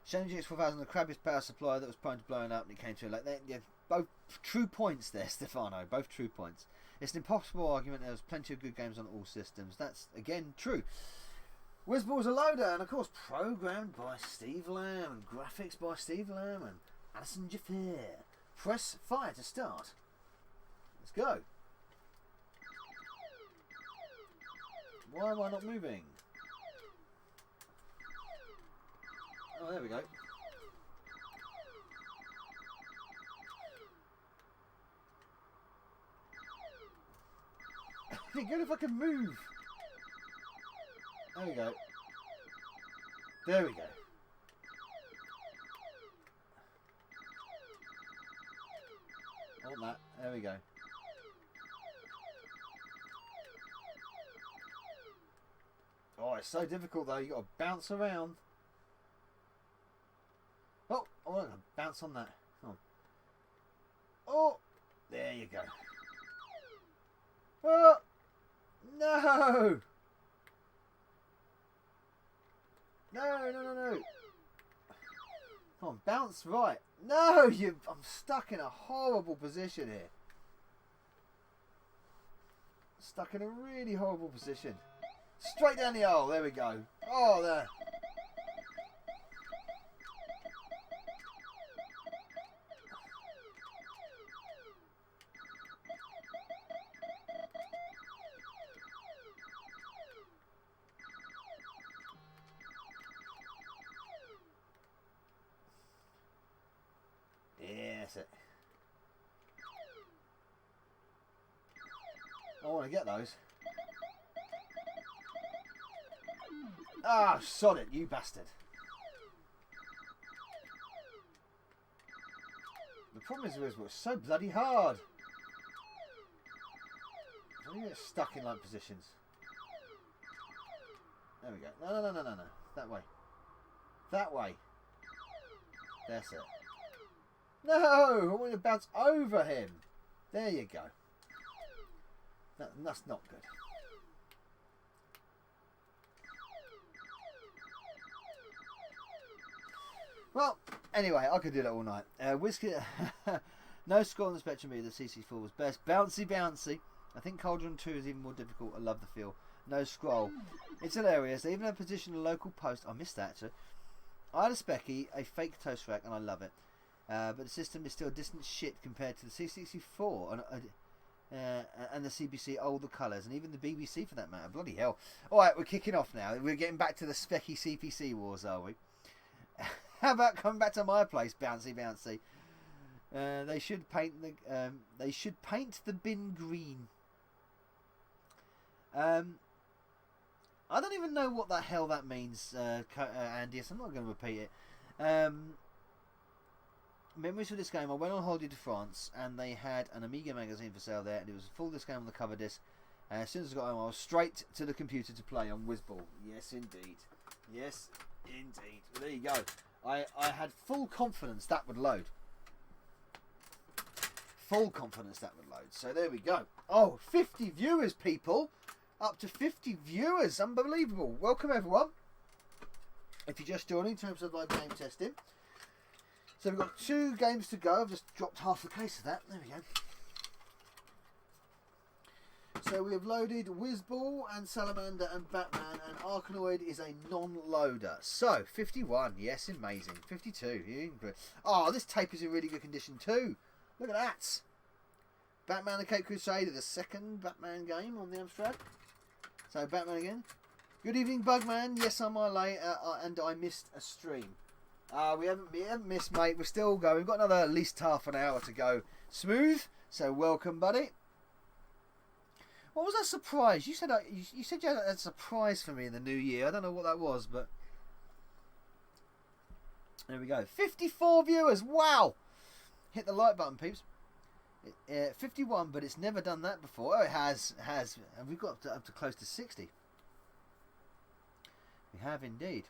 Shannon GX4000, the crappiest power supply that was prone to blowing up, and it came to like that. Yeah, both true points there, Stefano. Both true points. It's an impossible argument. There was plenty of good games on all systems. That's again true. Wizball was a loader, and of course programmed by Steve Lamb and graphics by Steve Lamb and Alison Jaffer. Press fire to start. Let's go. Why am I not moving? Oh, there we go. It'd be good if I could move. There we go. There we go. I want that. There we go. Oh, it's so difficult though. You got to bounce around. Oh, I want to bounce on that. Oh, there you go. Oh, no. No. Come on, bounce right. No, I'm stuck in a horrible position here. Stuck in a really horrible position. Straight down the hole. There we go. Oh, there. Yeah, that's it. I want to get those. Ah, sod it, you bastard. The problem is Wizball, it's so bloody hard. I think you get stuck in like positions. There we go. No. That way. That way. That's it. No! I want to bounce over him. There you go. That's not good. Well, anyway, I could do that all night. Whiskey, no score on the spectrum either. CC4 was best. Bouncy. I think Cauldron 2 is even more difficult. I love the feel. No scroll. It's hilarious. They even have position a local post. I missed that actually. I had a Specky, a fake toast rack, and I love it. But the system is still distant shit compared to the C64 and the CPC older colours, and even the BBC for that matter. Bloody hell. Alright, we're kicking off now. We're getting back to the Specky CPC wars, are we? How about coming back to my place, bouncy? They should paint the bin green. I don't even know what the hell that means, Andy, so I'm not going to repeat it. Memories of this game, I went on holiday to France and they had an Amiga magazine for sale there, and it was full disc game on the cover disc. As soon as I got home, I was straight to the computer to play on Wizball. Yes, indeed. Well, there you go. I had full confidence that would load. So there we go. Oh, 50 viewers, people. Up to 50 viewers. Unbelievable. Welcome, everyone. If you're just joining in terms of live game testing. So we've got 2 games to go. I've just dropped half the case of that. There we go. So we have loaded Wizball and Salamander and Batman, and Arkanoid is a non-loader. So 51, yes, amazing. 52, oh, this tape is in really good condition too. Look at that. Batman the Cape Crusader, the second Batman game on the Amstrad. So Batman again. Good evening, Bugman. Yes, I'm late, and I missed a stream. We haven't missed, mate. We're still going. We've got another at least half an hour to go. Smooth. So welcome, buddy. What was that surprise? You said you said you had a surprise for me in the new year. I don't know what that was, but there we go. 54 viewers. Wow! Hit the like button, peeps. 51, but it's never done that before. Oh, it has, and we've got up to close to 60. We have indeed.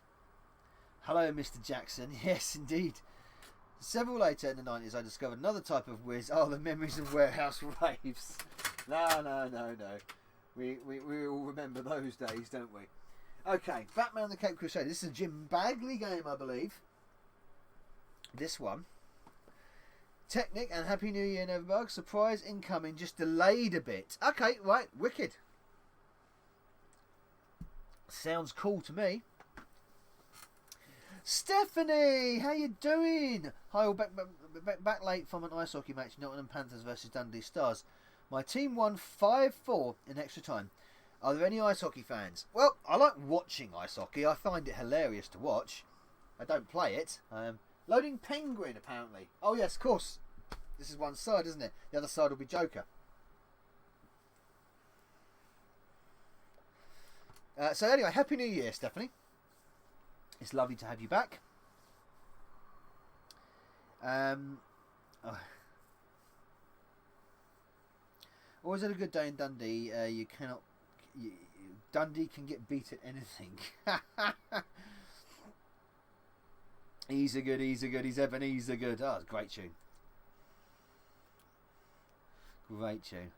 Hello, Mr. Jackson. Yes, indeed. Several later in the 90s, I discovered another type of whiz. Oh, the memories of warehouse raves. No. We all remember those days, don't we? Okay, Batman the Cape Crusader. This is a Jim Bagley game, I believe. This one. Technic and Happy New Year, Novabug. Surprise incoming, just delayed a bit. Okay, right, wicked. Sounds cool to me. Stephanie, how you doing? Hi, all back late from an ice hockey match, Nottingham Panthers versus Dundee Stars. My team won 5-4 in extra time. Are there any ice hockey fans? Well, I like watching ice hockey. I find it hilarious to watch. I don't play it. Loading Penguin, apparently. Oh, yes, of course. This is one side, isn't it? The other side will be Joker. So anyway, Happy New Year, Stephanie. It's lovely to have you back. Always had a good day in Dundee. Dundee can get beat at anything. He's a good. He's Ebenezer good. Oh, it's a great tune. Great tune.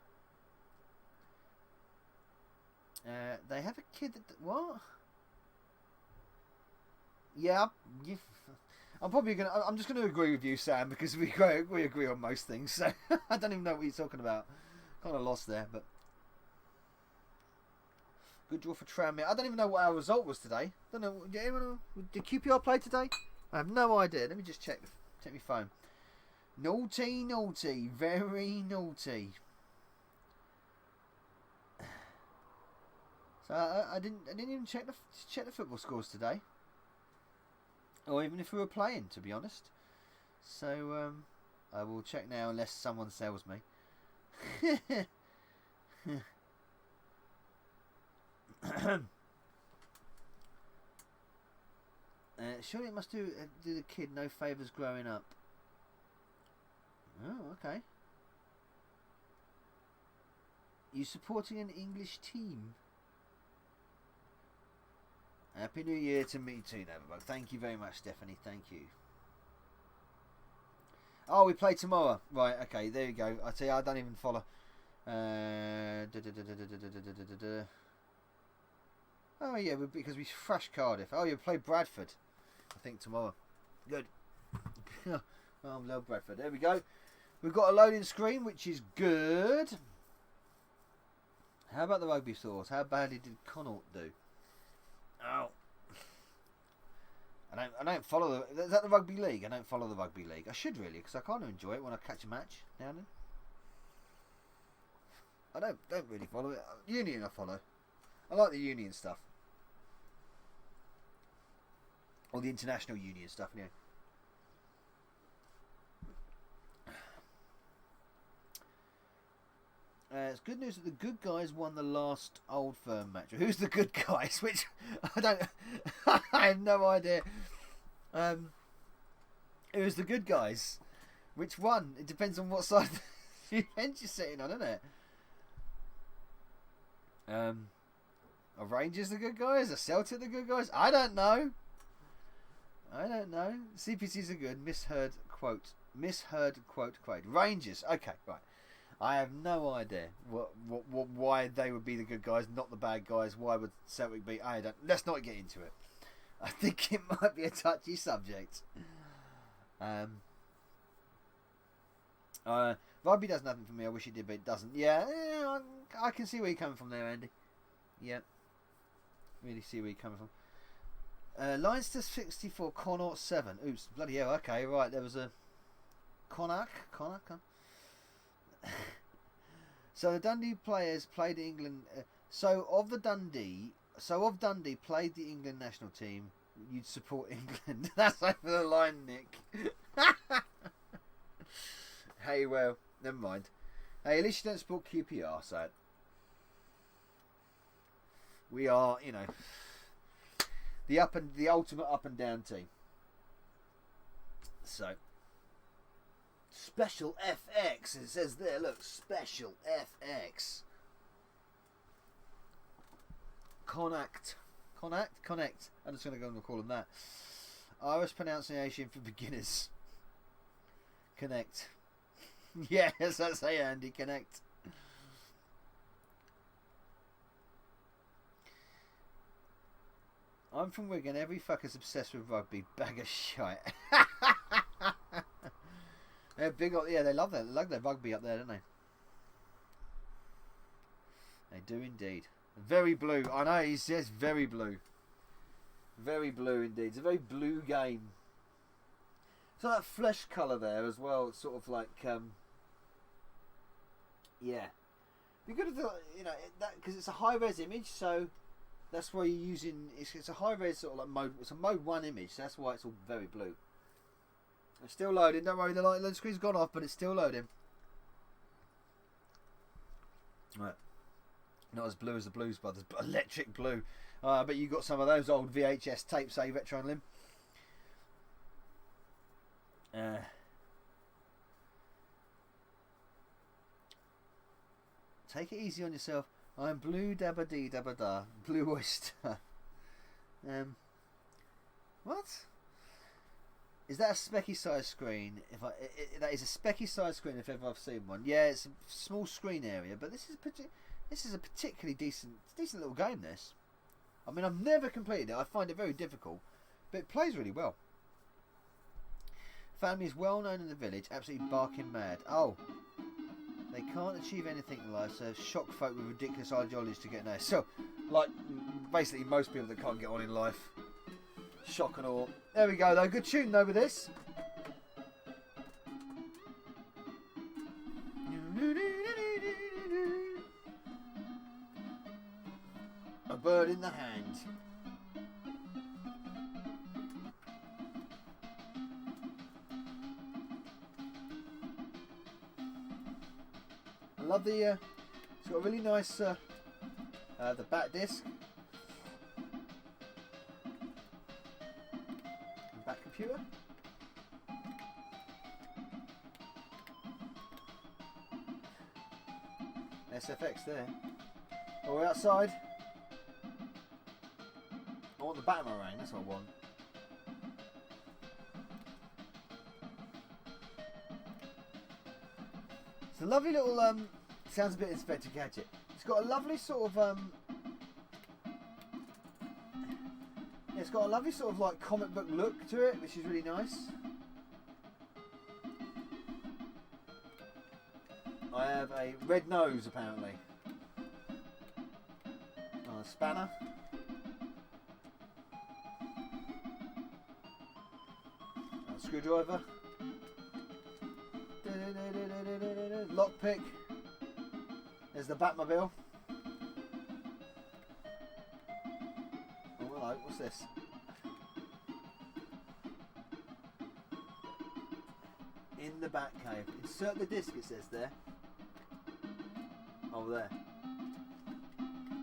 They have a kid that... What? Yeah. I'm just gonna agree with you, Sam, because we agree on most things. So I don't even know what you're talking about. Kind of lost there, but good draw for Tranmere. I don't even know what our result was today. Don't know. Did QPR play today? I have no idea. Let me just check my phone. Naughty, very naughty. So I didn't even check the football scores today, or even if we were playing, to be honest. So I will check now unless someone sells me. Surely it must do the kid no favours growing up. Oh, okay. You supporting an English team? Happy New Year to me too, Novabug. Thank you very much, Stephanie. Thank you. Oh, we play tomorrow. Right, okay, there you go. I tell you, I don't even follow. Oh, yeah, because we thrash Cardiff. Oh, you play Bradford, I think, tomorrow. Good. Oh, no, Bradford. There we go. We've got a loading screen, which is good. How about the rugby source? How badly did Connaught do? Oh. I don't follow the... Is that the rugby league? I don't follow the rugby league. I should really, because I kind of enjoy it when I catch a match now and then. I don't really follow it. Union I follow. I like the Union stuff. Or the international Union stuff, yeah. It's good news that the good guys won the last Old Firm match. Who's the good guys? Which I don't. I have no idea. It was the good guys. Which one? It depends on what side of the bench you're sitting on, isn't it? Are Rangers the good guys? Are Celtic the good guys? I don't know. CPCs are good. Misheard quote. Rangers. Okay, right. I have no idea why they would be the good guys, not the bad guys. Why would Celtic be? I don't. Let's not get into it. I think it might be a touchy subject. Rugby does nothing for me. I wish it did, but it doesn't. Yeah, I can see where you're coming from there, Andy. Yeah, really see where you're coming from. Leinster 64, Connaught 7. Oops, bloody hell. Okay, right. There was a Connacht. So the Dundee players played England. So of Dundee played the England national team. You'd support England. That's over the line, Nick. Hey, well, never mind. Hey, at least you don't support QPR. So we are, the ultimate up and down team. So. Special FX, it says there, look, Special FX. Connect. I'm just going to go and call them that. Irish pronunciation for beginners. Connect. Yes, that's hey Andy, connect. I'm from Wigan, every fucker's obsessed with rugby, bag of shite. They're big, yeah, they love that. They love their rugby up there, don't they? They do indeed. Very blue. I know, he says very blue. Very blue indeed. It's a very blue game. So that flesh colour there as well. It's sort of like, yeah. Be good if that because it's a high res image, so that's why you're using. It's a high res sort of like mode. It's a mode 1 image, so that's why it's all very blue. It's still loading, don't worry, the screen's gone off, but it's still loading. Right. Not as blue as the Blues Brothers, but electric blue. I bet you got some of those old VHS tapes, eh, Retron Lim? Take it easy on yourself. I'm blue dabba dee dabba da. Blue oyster. What? Is that a specky size screen? That is a specky size screen if ever I've seen one. Yeah, it's a small screen area, but this is a particularly decent little game. This, I mean, I've never completed it. I find it very difficult, but it plays really well. Family is well known in the village, absolutely barking mad. Oh, they can't achieve anything in life, so shock folk with ridiculous ideologies to get there. So, like, basically most people that can't get on in life. Shock and awe. There we go though. Good tune though with this. A bird in the hand. I love the. It's got a really nice. The back disc. computer. SFX there. Oh, we're outside. I want the Batamarang, that's what I want. It's a lovely little, sounds a bit Inspector Gadget. It's got a lovely sort of, it's got a lovely sort of like comic book look to it, which is really nice. I have a red nose apparently. A spanner. A screwdriver. Lockpick. There's the Batmobile. Oh hello, what's this? In the Batcave. Insert the disc, it says there. Oh, there.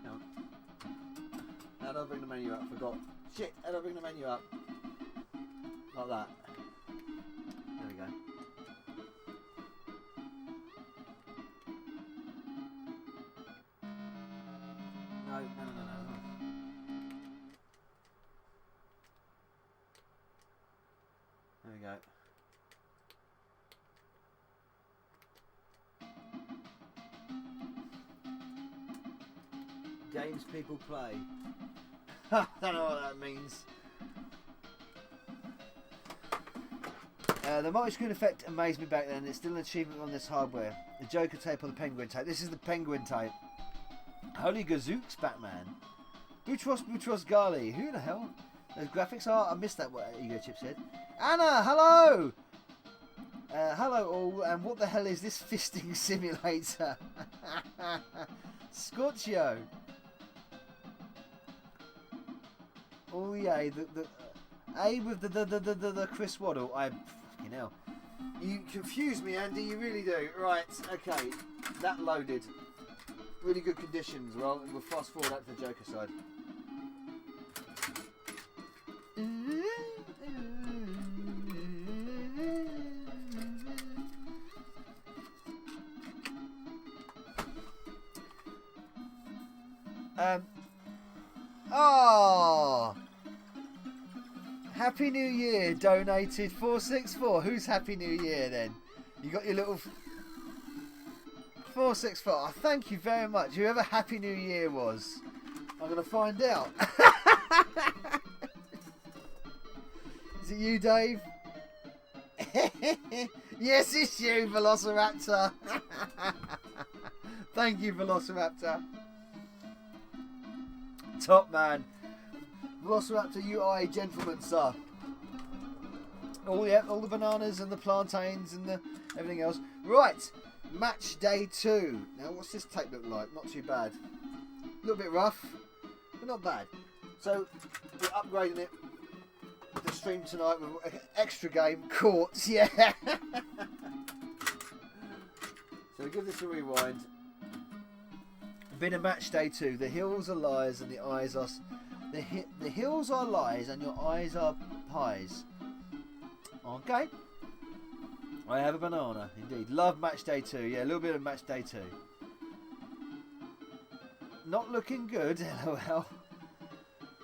No. How do I bring the menu up? Forgot. Shit, how do I bring the menu up? Like that. There we go. No. There we go. Games people play. Don't know what that means. The multi-screen effect amazed me back then. It's still an achievement on this hardware. The Joker tape or the Penguin tape. This is the Penguin tape. Holy gazooks, Batman. Boutros Ghali. Who the hell? Those graphics are. I missed that what Ego Chip said. Anna, hello! Hello all, and what the hell is this fisting simulator? Scorchio. Oh yeah, the A with the Chris Waddle. Fucking hell. You confuse me, Andy. You really do. Right. Okay. That loaded. Really good conditions. Well, we'll fast forward up to the Joker side. Oh, Happy New Year donated 464. Who's Happy New Year then? You got your little 464. Oh, thank you very much. Whoever Happy New Year was, I'm going to find out. Is it you, Dave? Yes, it's you, Velociraptor. Thank you, Velociraptor. Top man. Velociraptor, you are a gentleman, sir. Oh yeah, all the bananas and the plantains and the everything else. Right, match day 2. Now, what's this tape look like? Not too bad. A little bit rough, but not bad. So, we're upgrading it. The stream tonight with an extra game, Courts, yeah. So we give this a rewind. Been a match day 2. The hills are lies and the eyes are... The hills are lies and your eyes are pies. Okay. I have a banana, indeed. Love match day 2. Yeah, a little bit of match day 2. Not looking good, lol.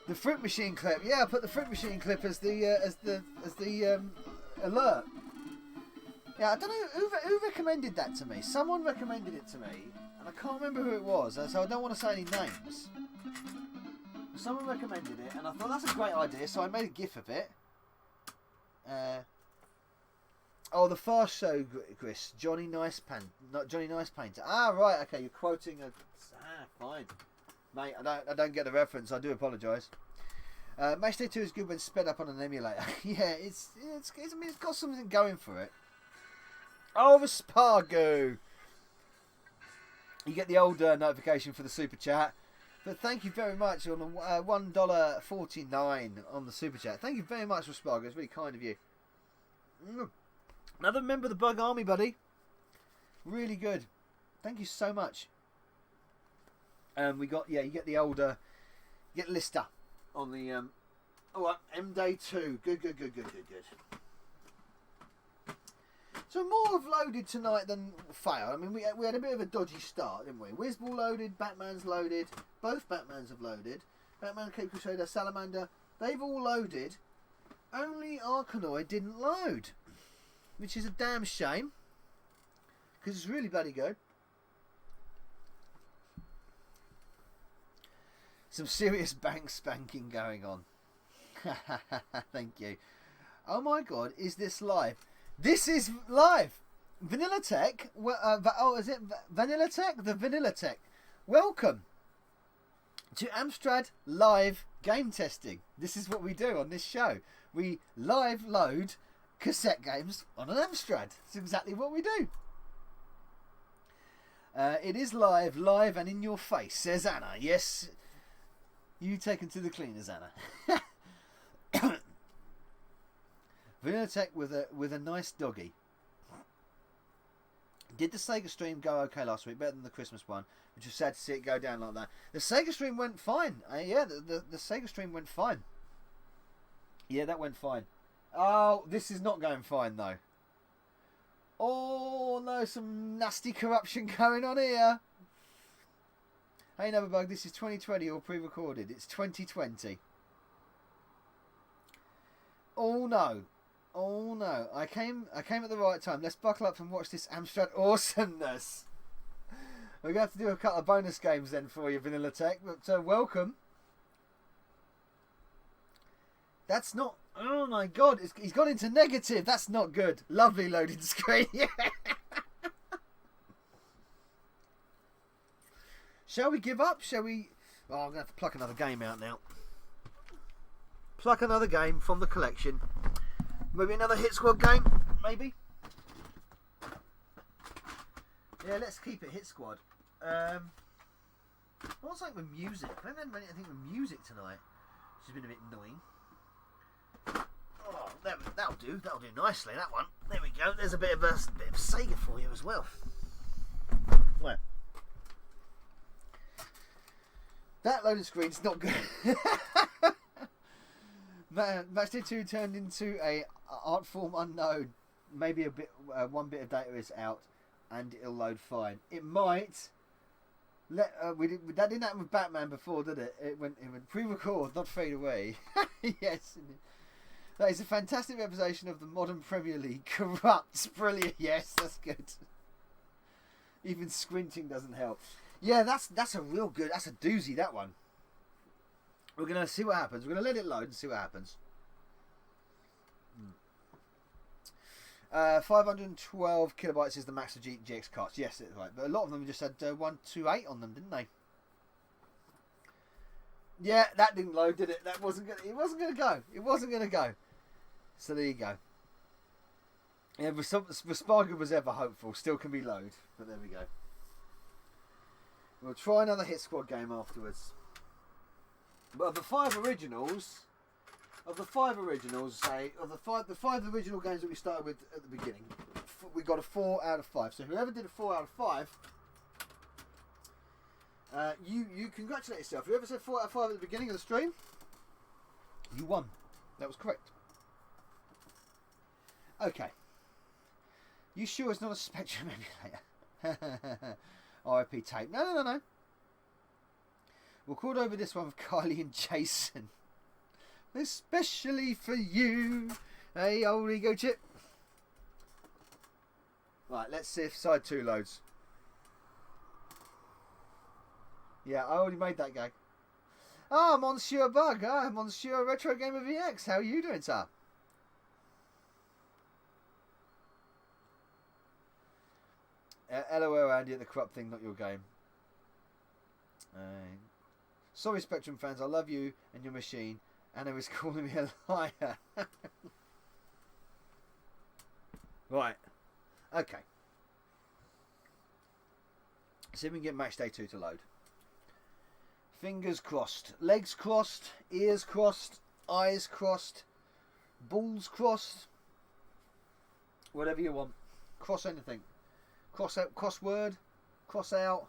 The fruit machine clip. Yeah, I put the fruit machine clip as the alert. Yeah, I don't know who recommended that to me. Someone recommended it to me, and I can't remember who it was, so I don't want to say any names. Someone recommended it, and I thought that's a great idea, so I made a GIF of it. Oh, the Fast Show, Chris. Johnny Nice Painter. Ah, right. Okay, you're quoting a. Fine, mate. I don't get the reference. I do apologise. Match Day 2 is good when sped up on an emulator. Yeah, it's got something going for it. Oh, the Spargo. You get the old notification for the super chat. But thank you very much on the $1.49 on the super chat. Thank you very much for Spargo. It's really kind of you. Another member of the Bug Army, buddy. Really good. Thank you so much. We got you get the older, you get Lister on the All right, M day 2. Good. So more have loaded tonight than failed. I mean, we had a bit of a dodgy start, didn't we? Wizball loaded, Batman's loaded. Both Batmans have loaded. Batman, Cape Crusader, Salamander. They've all loaded. Only Arkanoid didn't load, which is a damn shame because it's really bloody good. Some serious bank spanking going on. Thank you. Oh my god, is this live? This is live. Vanilla Tech. Is it Vanilla Tech? The Vanilla Tech. Welcome to Amstrad live game testing. This is what we do on this show. We live load cassette games on an Amstrad. It's exactly what we do. It is live and in your face, says Anna. Yes, you taken to the cleaners, Anna. Vanilla Tech with a nice doggy. Did the Sega stream go okay last week? Better than the Christmas one, which was sad to see it go down like that. The Sega stream went fine. Yeah, the Sega stream went fine. Yeah, that went fine. Oh, this is not going fine though. Oh no, some nasty corruption going on here. Hey Novabug, this is 2020 or pre-recorded. It's 2020. Oh no. Oh no. I came at the right time. Let's buckle up and watch this Amstrad awesomeness. We're going to have to do a couple of bonus games then for you, Vanilla Tech. But welcome. That's not... Oh my god, he's gone into negative. That's not good. Lovely loading screen. Yeah. Shall we give up? Shall we... Oh, I'm going to have to pluck another game out now. Pluck another game from the collection. Maybe another Hit Squad game? Maybe? Yeah, let's keep it Hit Squad. What's like with music? I haven't had anything with music tonight. Which has been a bit annoying. Oh, that'll do. That'll do nicely, that one. There we go. There's a bit of Sega for you as well. Where? That loading screen's not good. Matchday 2 turned into a art form unknown. Maybe a bit, one bit of data is out, and it'll load fine. It might. That didn't happen with Batman before, did it? It went pre-record, not fade away. Yes, that is a fantastic representation of the modern Premier League. Corrupt, brilliant. Yes, that's good. Even squinting doesn't help. Yeah, that's a real good. That's a doozy. That one. We're gonna see what happens. We're gonna let it load and see what happens. 512 kilobytes is the max of GX cards. Yes, it's right. But a lot of them just had 128 on them, didn't they? Yeah, that didn't load, did it? That wasn't gonna. It wasn't gonna go. It wasn't gonna go. So there you go. Yeah, Vesparga was ever hopeful. Still can be load, but there we go. We'll try another Hit Squad game afterwards. But of the five originals, the five original games that we started with at the beginning, we got a 4 out of 5. So whoever did a 4 out of 5, you congratulate yourself. Whoever said 4 out of 5 at the beginning of the stream, you won. That was correct. Okay. You sure it's not a Spectrum emulator? RIP tape. No. We'll record over this one with Kylie and Jason. Especially for you. Hey, old ego chip. Right, let's see if side 2 loads. Yeah, I already made that gag. Ah, Monsieur Bug. Ah, Monsieur Retro Gamer VX. How are you doing, sir? LOL, Andy, at the corrupt thing, not your game. Sorry, Spectrum fans, I love you and your machine. Anna is calling me a liar. Right. Okay. See if we can get Match Day 2 to load. Fingers crossed. Legs crossed. Ears crossed. Eyes crossed. Balls crossed. Whatever you want. Cross anything. Cross out, crossword, cross out.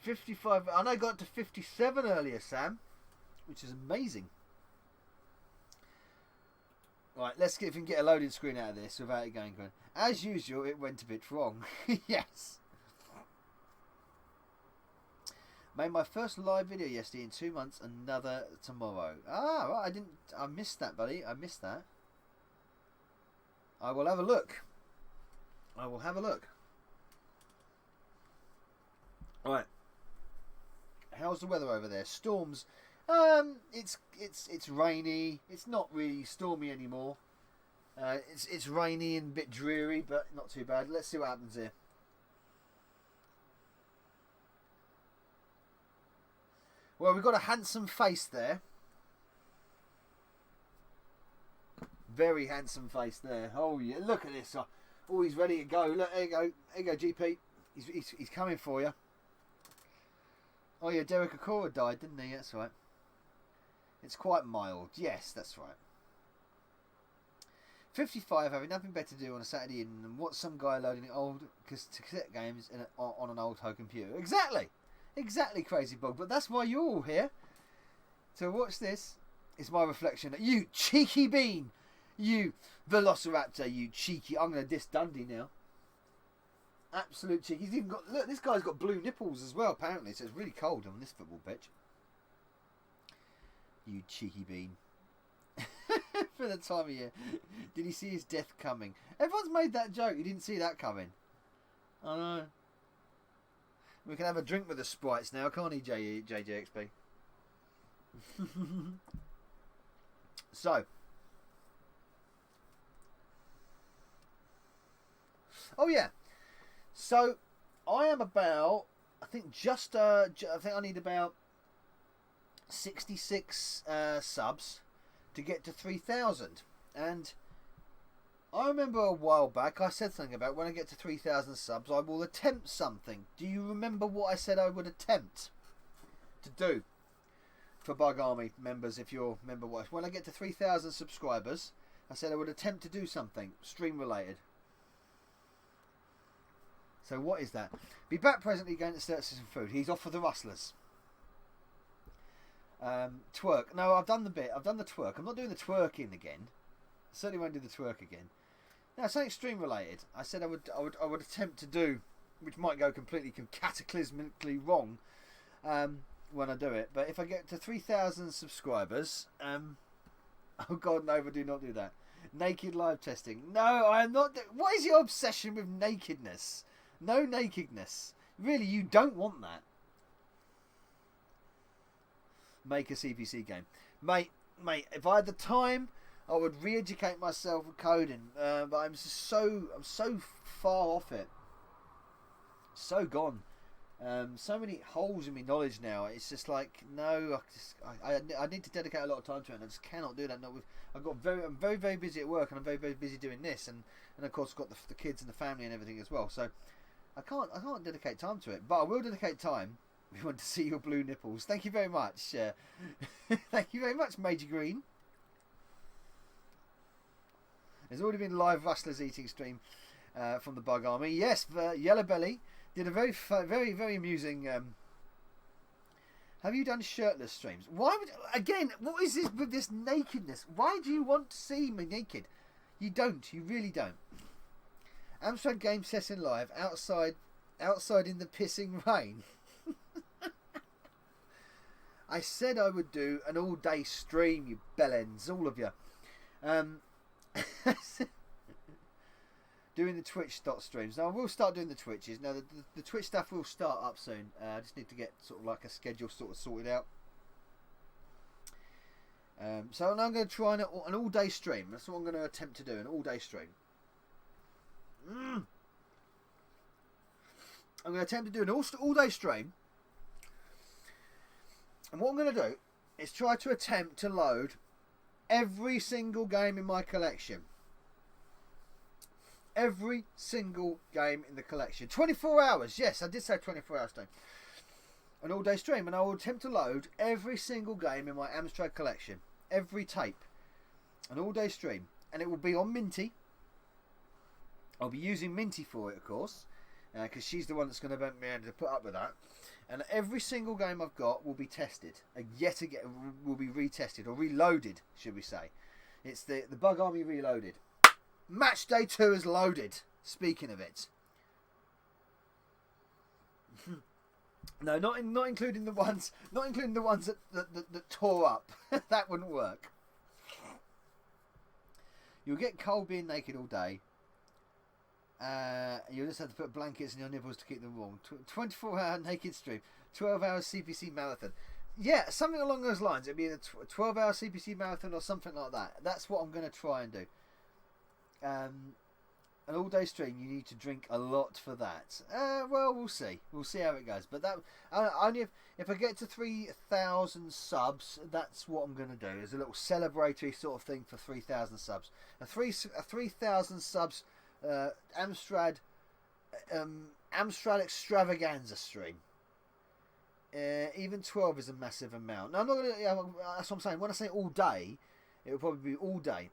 55. I know I got to 57 earlier, Sam, which is amazing. Right, let's see if we can get a loading screen out of this without it going. As usual, it went a bit wrong. Yes. Made my first live video yesterday in 2 months. Another tomorrow. Ah, right. I missed that, buddy. I missed that. I will have a look. I will have a look. Right. How's the weather over there? Storms. It's rainy. It's not really stormy anymore. It's rainy and a bit dreary, but not too bad. Let's see what happens here. Well, we've got a handsome face there. Very handsome face there. Oh yeah, look at this. Oh, he's ready to go. Look, there you go. There you go, GP. He's coming for you. Oh yeah, Derek Okora died, didn't he? That's right. It's quite mild. Yes, that's right. 55, having nothing better to do on a Saturday evening than watch some guy loading old cassette games on an old home computer. Exactly. Exactly, Crazy Bug. But that's why you're all here. So watch this. It's my reflection. You cheeky bean. You Velociraptor, you cheeky. I'm going to diss Dundee now. Absolute cheeky. He's even got, look, this guy's got blue nipples as well, apparently. So it's really cold on this football pitch. You cheeky bean. For the time of year. Did he see his death coming? Everyone's made that joke. You didn't see that coming. I know. We can have a drink with the sprites now, can't he, JJXP? So. Oh, yeah. So, I am about, I think I think I need about 66 subs to get to 3,000. And I remember a while back I said something about when I get to 3,000 subs I will attempt something. Do you remember what I said I would attempt to do? For Bug Army members, if you remember what. When I get to 3,000 subscribers, I said I would attempt to do something stream related. So what is that? Be back presently going to search for some food. He's off for the rustlers. Twerk. No, I've done the bit. I've done the twerk. I'm not doing the twerking again. I certainly won't do the twerk again. Now, something stream related. I said I would attempt to do, which might go completely cataclysmically wrong when I do it. But if I get to 3,000 subscribers, oh God, no, do not do that. Naked live testing. No, I am not. What is your obsession with nakedness? No nakedness. Really, you don't want that. Make a CPC game. Mate, if I had the time, I would re-educate myself with coding. But I'm so far off it. So gone. So many holes in my knowledge now. It's just like, no, I need to dedicate a lot of time to it, and I just cannot do that. I'm very, very busy at work, and I'm very, very busy doing this, and of course I've got the kids and the family and everything as well. So I can't dedicate time to it, but I will dedicate time. We want to see your blue nipples. Thank you very much. Thank you very much, Major Green. There's already been live rustlers eating stream from the Bug Army. Yes, Yellow Belly did a very, very amusing. Have you done shirtless streams? Why would again? What is this with this nakedness? Why do you want to see me naked? You don't. You really don't. Amstrad game session live outside in the pissing rain. I said I would do an all-day stream, you bellends, all of you. Doing the Twitch streams. Now I will start doing the Twitches. Now the Twitch stuff will start up soon. I just need to get sort of like a schedule sort of sorted out. So now I'm going to try an all-day stream. That's what I'm going to attempt to do, an all-day stream. I'm going to attempt to do an all-day stream. And what I'm going to do is try to attempt to load every single game in my collection. Every single game in the collection. 24 hours. Yes, I did say 24 hours stream. An all-day stream. And I will attempt to load every single game in my Amstrad collection. Every tape. An all-day stream. And it will be on Minty. I'll be using Minty for it, of course. because she's the one that's going to be able to put up with that. And every single game I've got will be tested, yet again will be retested or reloaded, should we say? It's the Bug Army Reloaded. Match Day 2 is loaded. Speaking of it, no, not including the ones, that tore up. That wouldn't work. You'll get cold being naked all day. You'll just have to put blankets in your nipples to keep them warm. 24-hour naked stream, 12-hour CPC marathon. Yeah, something along those lines. It'd be a 12-hour CPC marathon or something like that. That's what I'm going to try and do. An all-day stream, you need to drink a lot for that. Well, we'll see. We'll see how it goes. But that only if I get to 3,000 subs, that's what I'm going to do. It's a little celebratory sort of thing for 3,000 subs. A 3,000 subs Amstrad extravaganza stream. Even 12 is a massive amount. Now, I'm not going to. That's what I'm saying. When I say all day, it will probably be all day.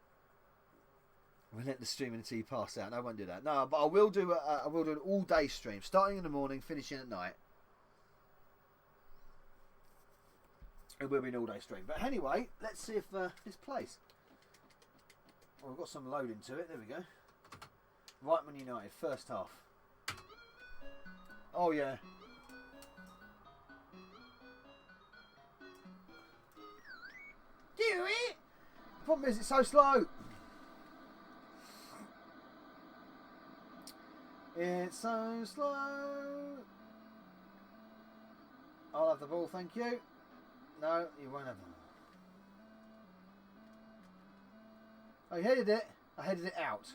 Relentless streaming until you pass out. No, I won't do that. No, but I will do an all-day stream, starting in the morning, finishing at night. It will be an all-day stream. But anyway, let's see if this plays. Well, we've got some loading to it. There we go. Rightman United, first half. Oh yeah. Do it. The problem is it's so slow. It's so slow. I'll have the ball, thank you. No, you won't have the ball. I headed it. I headed it out.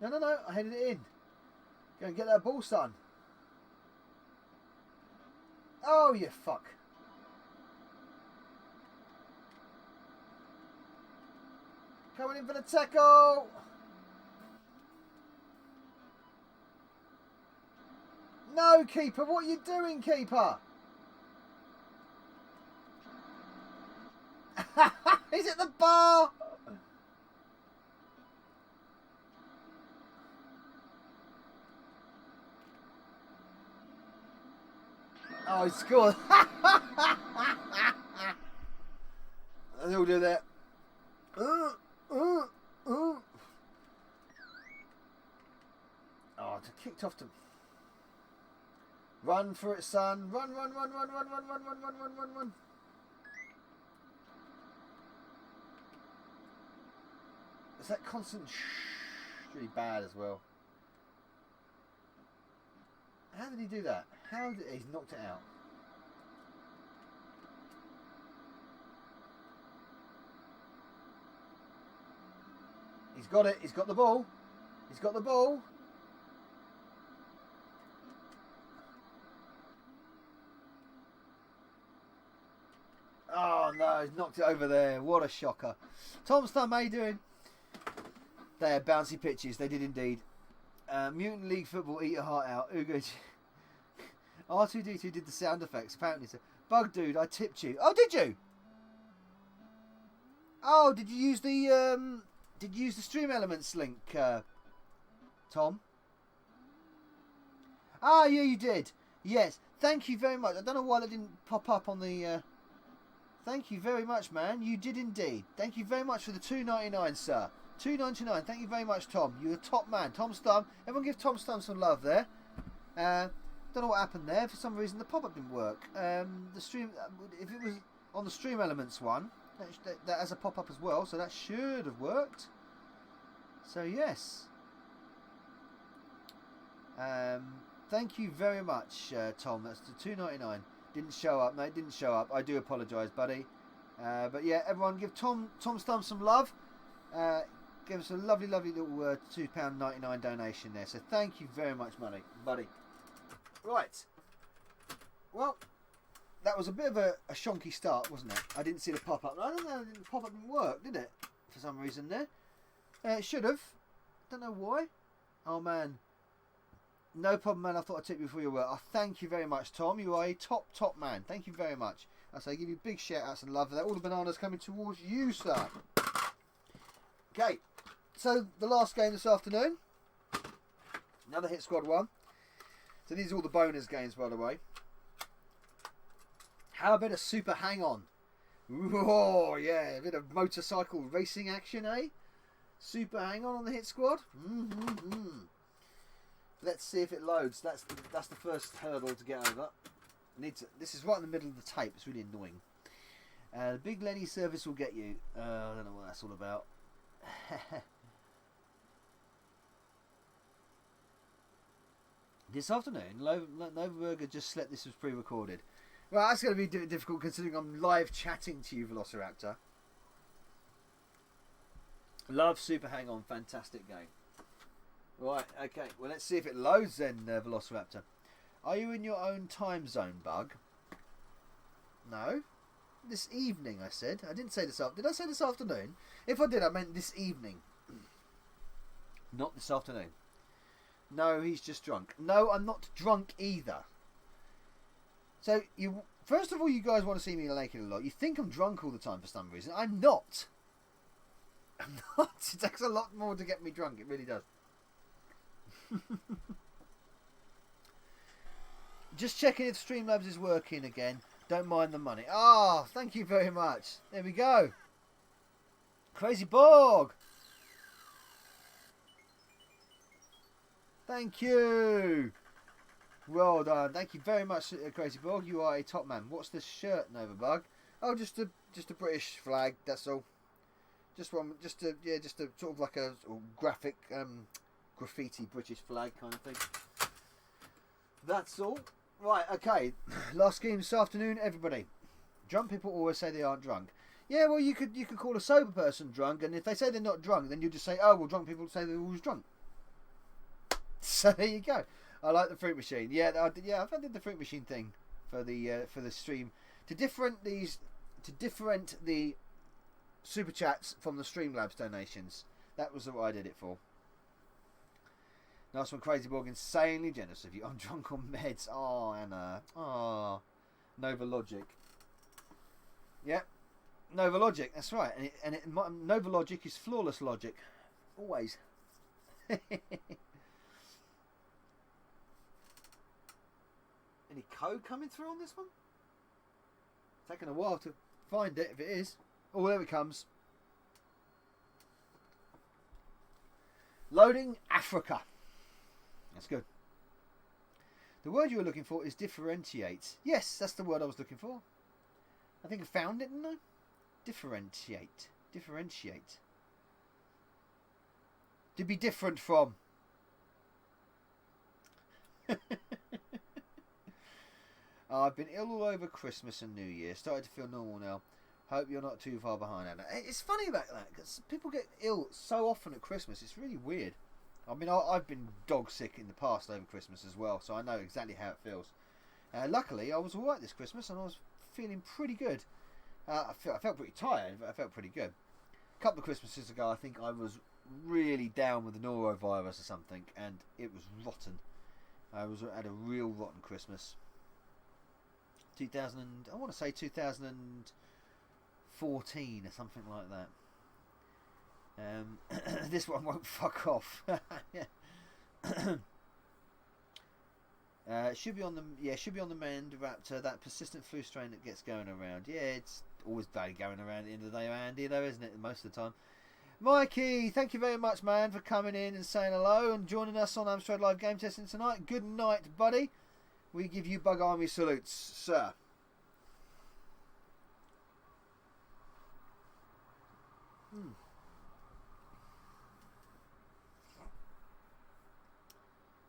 No, I headed it in. Go and get that ball, son. Oh, you fuck. Coming in for the tackle. No, keeper, what are you doing, keeper? He's at the bar. Oh, he scored. He'll do that. Oh, it's kicked off to. Run for it, son. Run. Is that constant really bad as well? How did he do that? He's knocked it out. He's got it. He's got the ball. He's got the ball. Oh no, he's knocked it over there. What a shocker. Tom Stum, how you doing? They're bouncy pitches. They did indeed. Mutant League Football, eat your heart out. Ugo. R2D2 did the sound effects. Apparently, so. Bug Dude, I tipped you. Oh, did you? Oh, did you use the Stream Elements link, Tom? Ah, yeah, you did. Yes. Thank you very much. I don't know why that didn't pop up on the. Thank you very much, man. You did indeed. Thank you very much for the $2.99, sir. $2.99. Thank you very much, Tom. You're a top man. Tom Stum. Everyone give Tom Stum some love there. Don't know what happened there. For some reason, the pop-up didn't work. The stream, if it was on the Stream Elements one, that has a pop-up as well, so that should have worked. So, yes. Thank you very much, Tom. That's the $2.99. Didn't show up, mate. Didn't show up. I do apologise, buddy. But yeah, everyone give Tom Stum some love. Give us a lovely little £2.99 donation there. So thank you very much, buddy. Right. Well, that was a bit of a shonky start, wasn't it? I didn't see the pop-up. I don't know. The pop-up didn't work, did it? For some reason there. It should have. Don't know why. Oh, man. No problem, man. I thought I'd tip you before you were. Oh, thank you very much, Tom. You are a top man. Thank you very much. I say, give you big shout-outs and love for that. All the bananas coming towards you, sir. Okay. So, the last game this afternoon. Another Hit Squad 1. So these are all the bonus games, by the way. How about a super hang-on? Oh, yeah, a bit of motorcycle racing action, eh? Super hang-on on the hit squad. Let's see if it loads. That's the first hurdle to get over. This is right in the middle of the tape. It's really annoying. The Big Lenny service will get you. I don't know what that's all about. This afternoon, Novabug just slept. This was pre-recorded. Well, that's going to be difficult considering I'm live chatting to you, Velociraptor. Love Super Hang On, fantastic game. Right, okay. Well, let's see if it loads then, Velociraptor. Are you in your own time zone, Bug? No. This evening, I said. I didn't say this afternoon. Did I say this afternoon? If I did, I meant this evening. Not this afternoon. No, he's just drunk. No, I'm not drunk either. So, first of all, you guys want to see me naked a lot. You think I'm drunk all the time for some reason. I'm not. I'm not. It takes a lot more to get me drunk. It really does. Just checking if Streamlabs is working again. Don't mind the money. Ah, thank you very much. There we go. Crazy Borg. Thank you. Well done. Thank you very much, Crazy Borg. You are a top man. What's this shirt, Novabug? Oh, just a British flag. That's all. Just one. Just a sort of like a graphic graffiti British flag kind of thing. That's all. Right. Okay. Last game this afternoon, everybody. Drunk people always say they aren't drunk. Yeah. Well, you could call a sober person drunk, and if they say they're not drunk, then you just say, oh well, drunk people say they're always drunk. So there you go. I like the fruit machine. Yeah, I did the fruit machine thing for the stream to different the super chats from the Streamlabs donations. That was what I did it for. Nice one, Crazy Borg. Insanely generous of you. I'm drunk on meds. Oh, Anna. Oh, Nova Logic. Yeah, Nova Logic. That's right. And Nova Logic is flawless logic. Always. Any code coming through on this one? Taking a while to find it, if it is. Oh, there it comes. Loading Africa. That's good. The word you were looking for is differentiate. Yes, that's the word I was looking for. I think I found it, didn't I? Differentiate. Differentiate. To be different from. I've been ill all over Christmas and New Year. Started to feel normal now. Hope you're not too far behind, Anna. It's funny about that because people get ill so often at Christmas. It's really weird. I mean, I've been dog sick in the past over Christmas as well, so I know exactly how it feels. Luckily, I was all right this Christmas and I was feeling pretty good. I felt pretty tired, but I felt pretty good. A couple of Christmases ago, I think I was really down with the norovirus or something, and it was rotten. I had a real rotten Christmas. I want to say 2014 or something like that. This one won't fuck off. Should be on the mend. Raptor, that persistent flu strain that gets going around. Yeah, it's always bad going around at the end of the day, Andy, though, isn't it? Most of the time. Mikey, thank you very much, man, for coming in and saying hello and joining us on Amstrad Live Game Testing tonight. Good night, buddy. We give you Bug Army salutes, sir.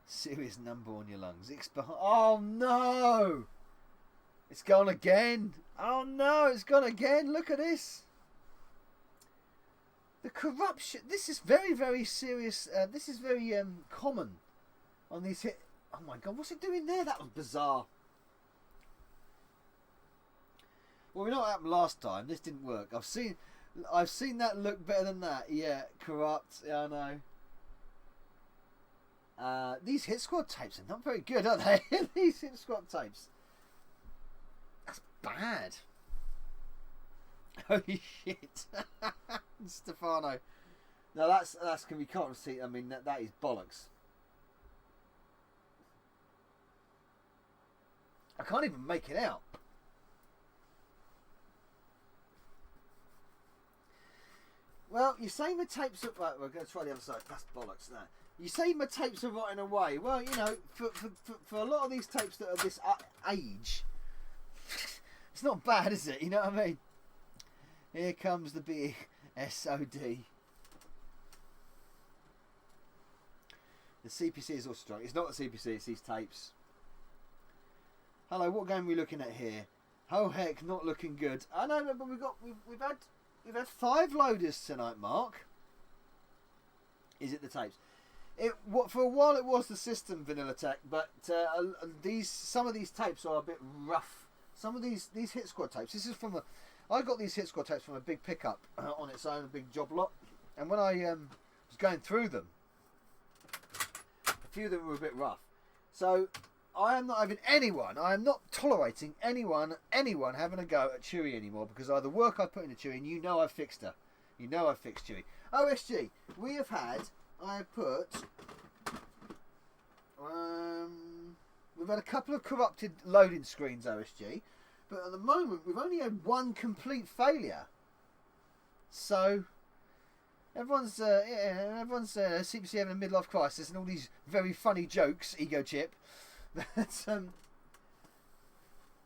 Serious number on your lungs. Oh no! It's gone again. Oh no, it's gone again. Look at this. The corruption. This is very, very serious. This is very common on these hit. Oh my god, what's it doing there? That was bizarre. Well, we know what happened last time. This didn't work. I've seen that look better than that. Yeah, corrupt. Yeah, I know. These hit squad tapes are not very good, are they? These hit squad tapes. That's bad. Holy shit. Stefano. No, that's we can't see. I mean, that is bollocks. I can't even make it out. Well, you say my tapes are... Right, we're going to try the other side. That's bollocks, now. You say my tapes are rotting away. Well, you know, for a lot of these tapes that are this age, it's not bad, is it? You know what I mean? Here comes the big SOD. The CPC is all strong. It's not the CPC, it's these tapes. Hello, what game are we looking at here? Oh heck, not looking good. I know, but we've had 5 loaders tonight, Mark. Is it the tapes? For a while it was the system Vanilla Tech, but some of these tapes are a bit rough. Some of these Hit Squad tapes. This is from I got these Hit Squad tapes from a big pickup on its own, a big job lot. And when I was going through them, a few of them were a bit rough. So I am not having anyone. I am not tolerating anyone having a go at Chewy anymore, because of the work I put into Chewy, and you know I've fixed her. You know I've fixed Chewy. OSG, we have had. We've had a couple of corrupted loading screens, OSG, but at the moment we've only had 1 complete failure. So everyone's CPC having a midlife crisis and all these very funny jokes, ego chip. But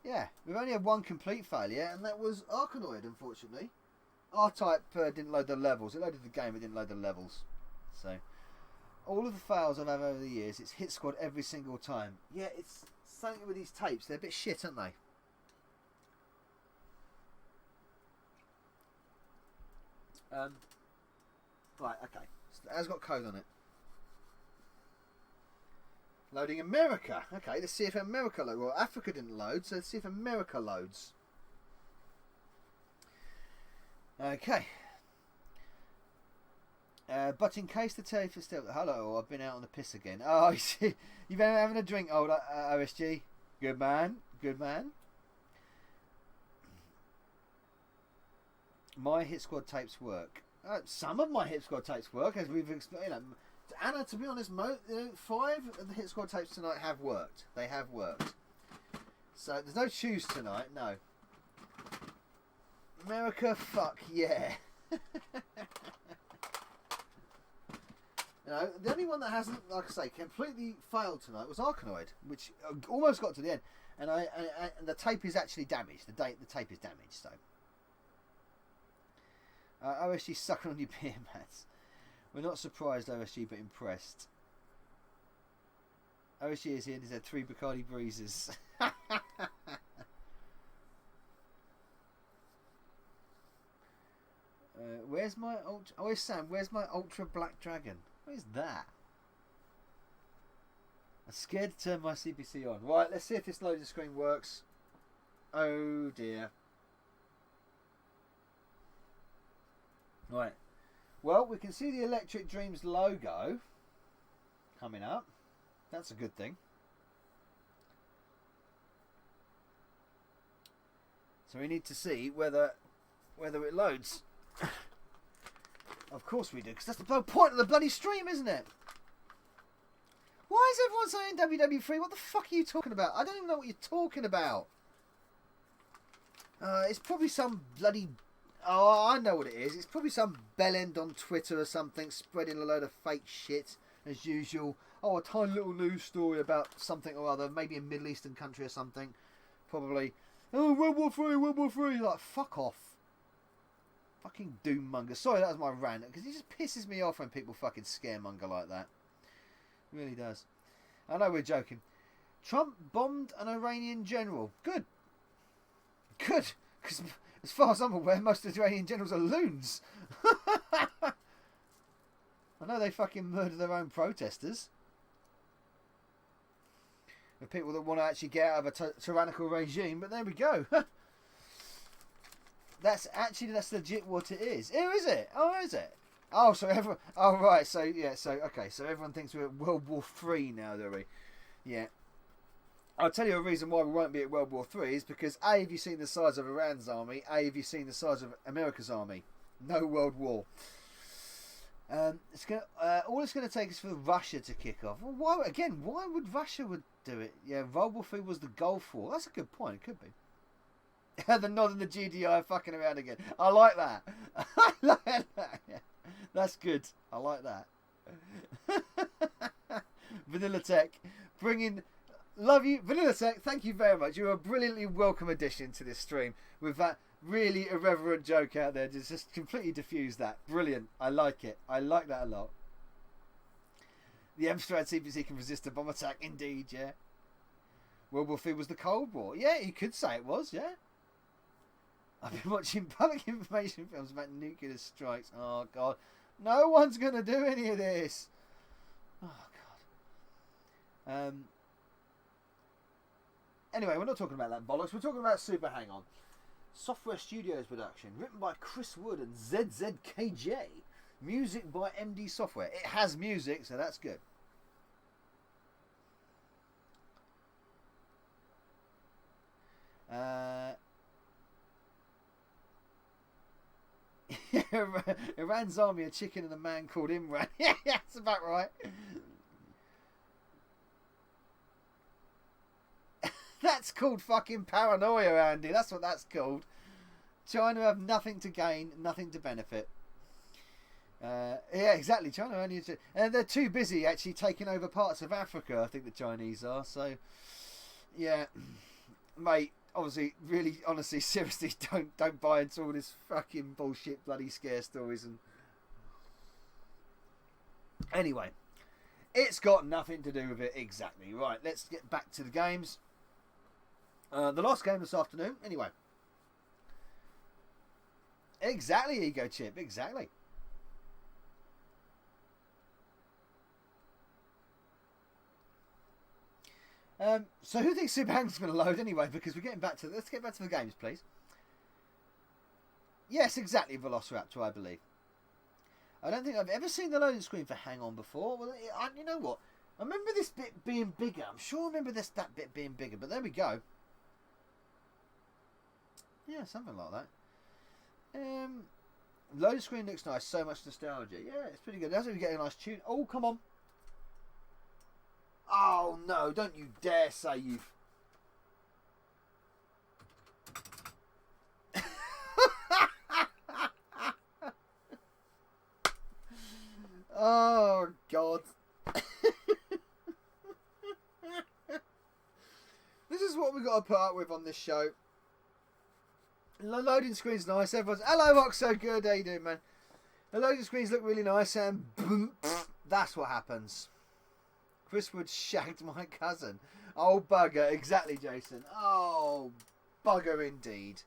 yeah, we've only had 1 complete failure, and that was Arkanoid, unfortunately. R-Type didn't load the levels. It loaded the game, it didn't load the levels. So, all of the fails I've had over the years, it's Hit Squad every single time. Yeah, it's something with these tapes. They're a bit shit, aren't they? Right, okay. So it has got code on it. Loading America. Okay, let's see if America loads. Well, Africa didn't load, so let's see if America loads. Okay. But in case the tape is still... Hello, I've been out on the piss again. Oh, you see, you've been having a drink, old OSG. Good man. Good man. My Hit Squad tapes work. Some of my Hit Squad tapes work, as we've explained. Anna, to be honest, 5 of the Hit Squad tapes tonight have worked. They have worked. So there's no choose tonight, no. America, fuck yeah. You know, the only one that hasn't, like I say, completely failed tonight was Arkanoid, which almost got to the end, and and the tape is actually damaged. The tape is damaged. So, OSG sucking on your beer mats. We're not surprised, OSG, but impressed. OSG is here. He's had 3 Bacardi Breezes. Where's my ultra? Oh, it's Sam. Where's my Ultra Black Dragon? What is that? I'm scared to turn my CPC on. Right, let's see if this loading screen works. Oh dear. Right. Well, we can see the Electric Dreams logo coming up. That's a good thing. So we need to see whether it loads. Of course we do, because that's the point of the bloody stream, isn't it? Why is everyone saying WW3? What the fuck are you talking about? I don't even know what you're talking about. It's probably some bloody... Oh, I know what it is. It's probably some bellend on Twitter or something, spreading a load of fake shit, as usual. Oh, a tiny little news story about something or other, maybe a Middle Eastern country or something. Probably. Oh, World War III, World War III. Like, fuck off. Fucking doommonger. Sorry, that was my rant, because it just pisses me off when people fucking scaremonger like that. It really does. I know we're joking. Trump bombed an Iranian general. Good. Good. Because as far as I'm aware, most of the Iranian generals are loons. I know they fucking murder their own protesters. The people that want to actually get out of a tyrannical regime, but there we go. That's legit what it is. Oh, is it? Oh, is it? Oh, so everyone... Oh, right. So, yeah. So, okay. So everyone thinks we're at World War III now, do we? Yeah. I'll tell you a reason why we won't be at World War III is because A, have you seen the size of Iran's army? A, have you seen the size of America's army? No World War. All it's gonna take is for Russia to kick off. Well, why would Russia do it? Yeah, Volbofy was the Gulf War. That's a good point. It could be. The nod and the GDI are fucking around again. I like that. I like that. Yeah. That's good. I like that. Vanilla Tech, love you, Vanilla Tech. Thank you very much. You're a brilliantly welcome addition to this stream with that really irreverent joke out there. Just completely diffuse that. Brilliant. I like it. I like that a lot. The Amstrad CPC can resist a bomb attack. Indeed, yeah. World War III was the Cold War. Yeah, you could say it was, yeah. I've been watching public information films about nuclear strikes. Oh, God. No one's going to do any of this. Oh, God. Anyway, we're not talking about that bollocks. We're talking about Super Hang-On. Software Studios production. Written by Chris Wood and ZZKJ. Music by MD Software. It has music, so that's good. Iran's army, a chicken and a man called Imran. Yeah, that's about right. That's called fucking paranoia, Andy. That's what that's called. China have nothing to gain, nothing to benefit. Yeah, exactly. China only, and they're too busy actually taking over parts of Africa. I think the Chinese are. So, yeah, mate. Obviously, really, honestly, seriously, don't buy into all this fucking bullshit, bloody scare stories. And anyway, it's got nothing to do with it exactly. Right, let's get back to the games. The last game this afternoon. Anyway, exactly, Ego Chip. Exactly. So who thinks Super Hang's going to load anyway? Because we're getting back to... Let's get back to the games, please. Yes, exactly, Velociraptor, I believe. I don't think I've ever seen the loading screen for Hang On before. Well, you know what? I remember this bit being bigger. I'm sure I remember that bit being bigger. But there we go. Yeah, something like that. Loading screen looks nice. So much nostalgia. Yeah, it's pretty good. That's when you get a nice tune. Oh, come on. Oh no, don't you dare say you've... Oh God. This is what we got to put up with on this show. The loading screen's nice. Everyone's... Hello, Oxo. Good. How you doing, man? The loading screens look really nice and boom, that's what happens. Chris Wood shagged my cousin. Oh, bugger. Exactly, Jason. Oh, bugger indeed.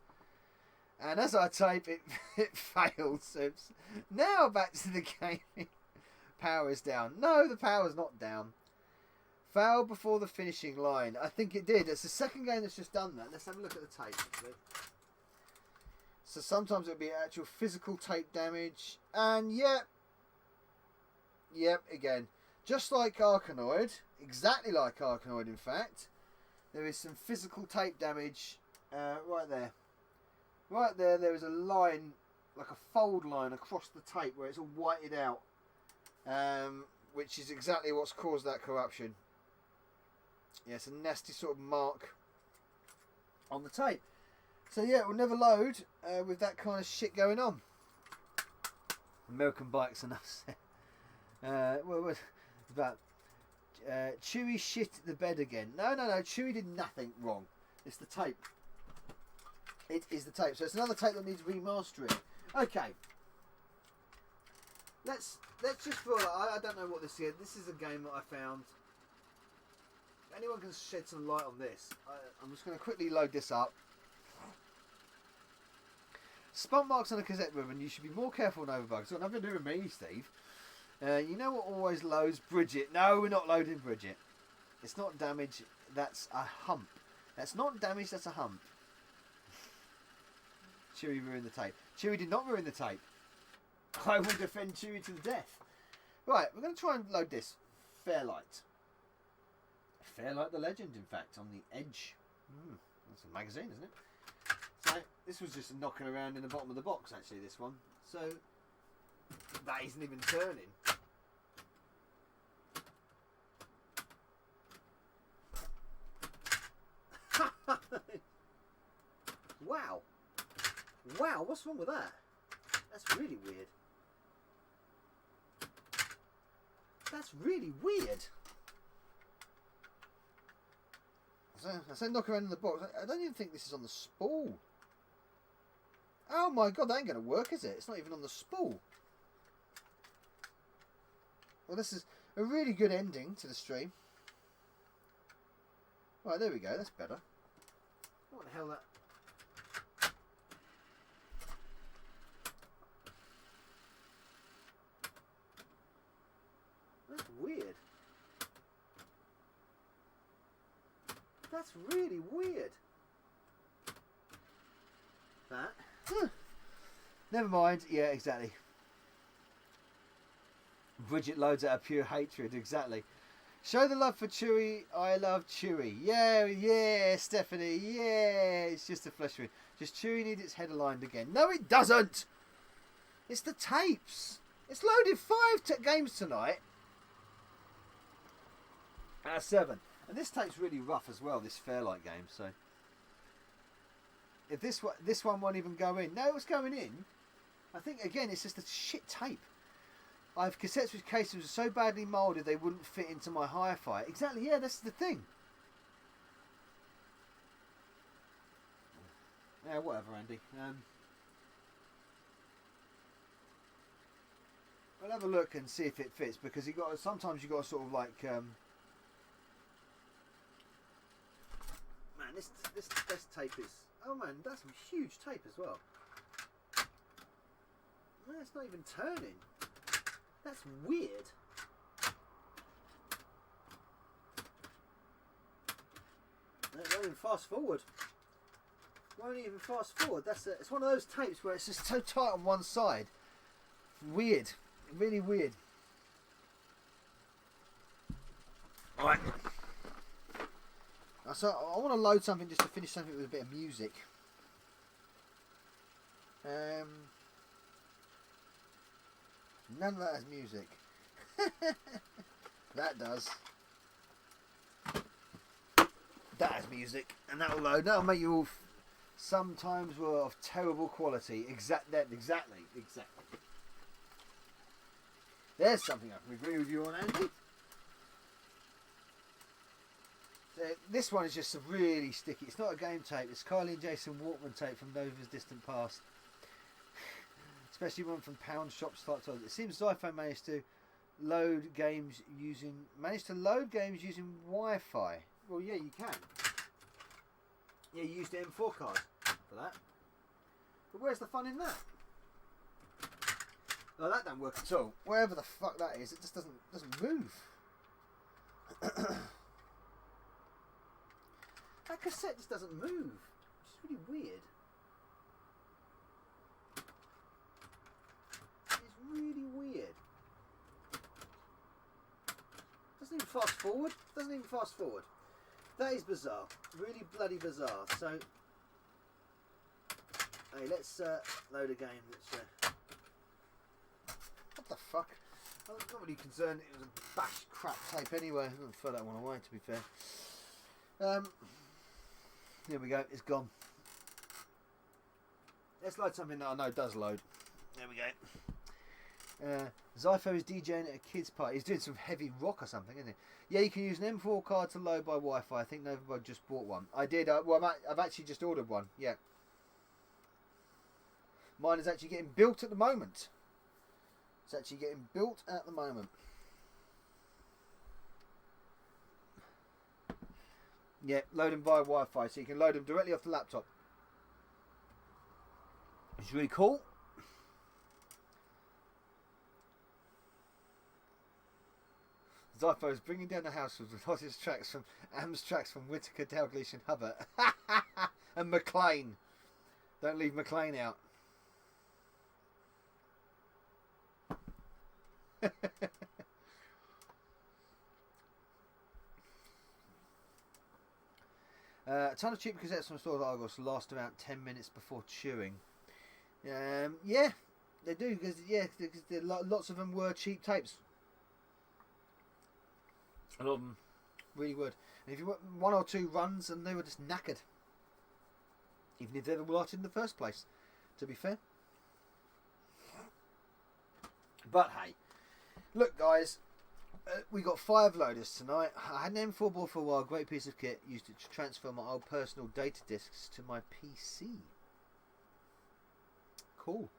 And as I type, it failed. So now back to the game. Power is down. No, the power's not down. Foul before the finishing line. I think it did. It's the second game that's just done that. Let's have a look at the tape, actually. So sometimes it'll be actual physical tape damage. And yep, again. Just like Arkanoid, exactly like Arkanoid in fact, there is some physical tape damage right there. Right there is a line, like a fold line across the tape where it's all whited out, which is exactly what's caused that corruption. Yeah, it's a nasty sort of mark on the tape. So yeah, it will never load with that kind of shit going on. American Bikes enough said. But Chewy shit the bed again. No. Chewy did nothing wrong. It's the tape. It is the tape. So it's another tape that needs remastering. Okay. Let's just feel like, I don't know what this is. This is a game that I found. If anyone can shed some light on this, I'm just going to quickly load this up. Spot marks on a cassette ribbon. You should be more careful, Novabug. It's got nothing to do with me, Steve. You know what always loads? Bridget. No, we're not loading Bridget. It's not damage. That's a hump. That's not damage. That's a hump. Chewy ruined the tape. Chewy did not ruin the tape. I will defend Chewy to the death. Right, we're going to try and load this. Fairlight. Fairlight the Legend, in fact, on the Edge. That's a magazine, isn't it? So, this was just knocking around in the bottom of the box, actually, this one. So, That isn't even turning. Wow. Wow, what's wrong with that? That's really weird. That's really weird. I say knock around in the box. I don't even think this is on the spool. Oh my god, that ain't going to work, is it? It's not even on the spool. Well, this is a really good ending to the stream. Right, there we go. That's better. What the hell that... That's weird. That's really weird. That. Never mind. Yeah, exactly. Bridget loads out of pure hatred. Exactly. Show the love for Chewy. I love Chewy. Yeah, yeah, Stephanie. Yeah, it's just a flesh wound. Just Chewy needs its head aligned again. No, it doesn't. It's the tapes. It's loaded 5 games tonight. Out of 7. And this tape's really rough as well, this Fairlight game, so... If this one won't even go in. No, it's going in. I think, again, it's just a shit tape. I have cassettes with cases that were so badly moulded they wouldn't fit into my hi-fi. Exactly, yeah, that's the thing. Yeah, whatever, Andy. I'll have a look and see if it fits, because sometimes you got to sort of like... Man, this tape is... Oh man, that's a huge tape as well. No, it's not even turning. That's weird. No, it won't even fast forward. Won't even fast forward. It's one of those tapes where it's just so tight on one side. Weird. Really weird. Alright. So I want to load something just to finish something with a bit of music. None of that has music. That does. That has music, and that'll load. That'll make you all. Sometimes we're of terrible quality. Exactly. There's something I can agree with you on, Andy. This one is just really sticky. It's not a game tape. It's Kylie and Jason Walkman tape from Nova's distant past. Especially one from pound shops. It seems Zyphone managed to load games using Wi-Fi. Well, yeah, you can. Yeah, you use the M4 card for that. But where's the fun in that? No, that don't work at all. Wherever the fuck that is, it just doesn't move. That cassette just doesn't move. It's really weird. It's really weird. Doesn't even fast forward. That is bizarre. Really bloody bizarre. So, hey, let's load a game that's... What the fuck? I'm not really concerned. It was a bash crap tape anyway. I'm going to throw that one away, to be fair. Here we go. It's gone. Let's load something that I know does load. There we go. Zypho is DJing at a kid's party. He's doing some heavy rock or something, isn't he? Yeah, you can use an M4 card to load by Wi-Fi. I think Novabug just bought one. I did. Well, I've actually just ordered one. Yeah. Mine is actually getting built at the moment. It's actually getting built at the moment. Yeah, load them via Wi-Fi, so you can load them directly off the laptop. It's really cool. Zypho is bringing down the house with the hottest tracks from Amstrad from Whittaker, Dalglish and Hubbard. And McLean. Don't leave McLean out. A ton of cheap cassettes from stores at Argos last around 10 minutes before chewing. Yeah. They do, because lots of them were cheap tapes. A lot of them really would. And if you want 1 or 2 runs, and they were just knackered. Even if they were lighted in the first place, to be fair. But hey, look guys, we got 5 loaders tonight. I had an M4 board for a while, great piece of kit. Used it to transfer my old personal data discs to my PC. Cool.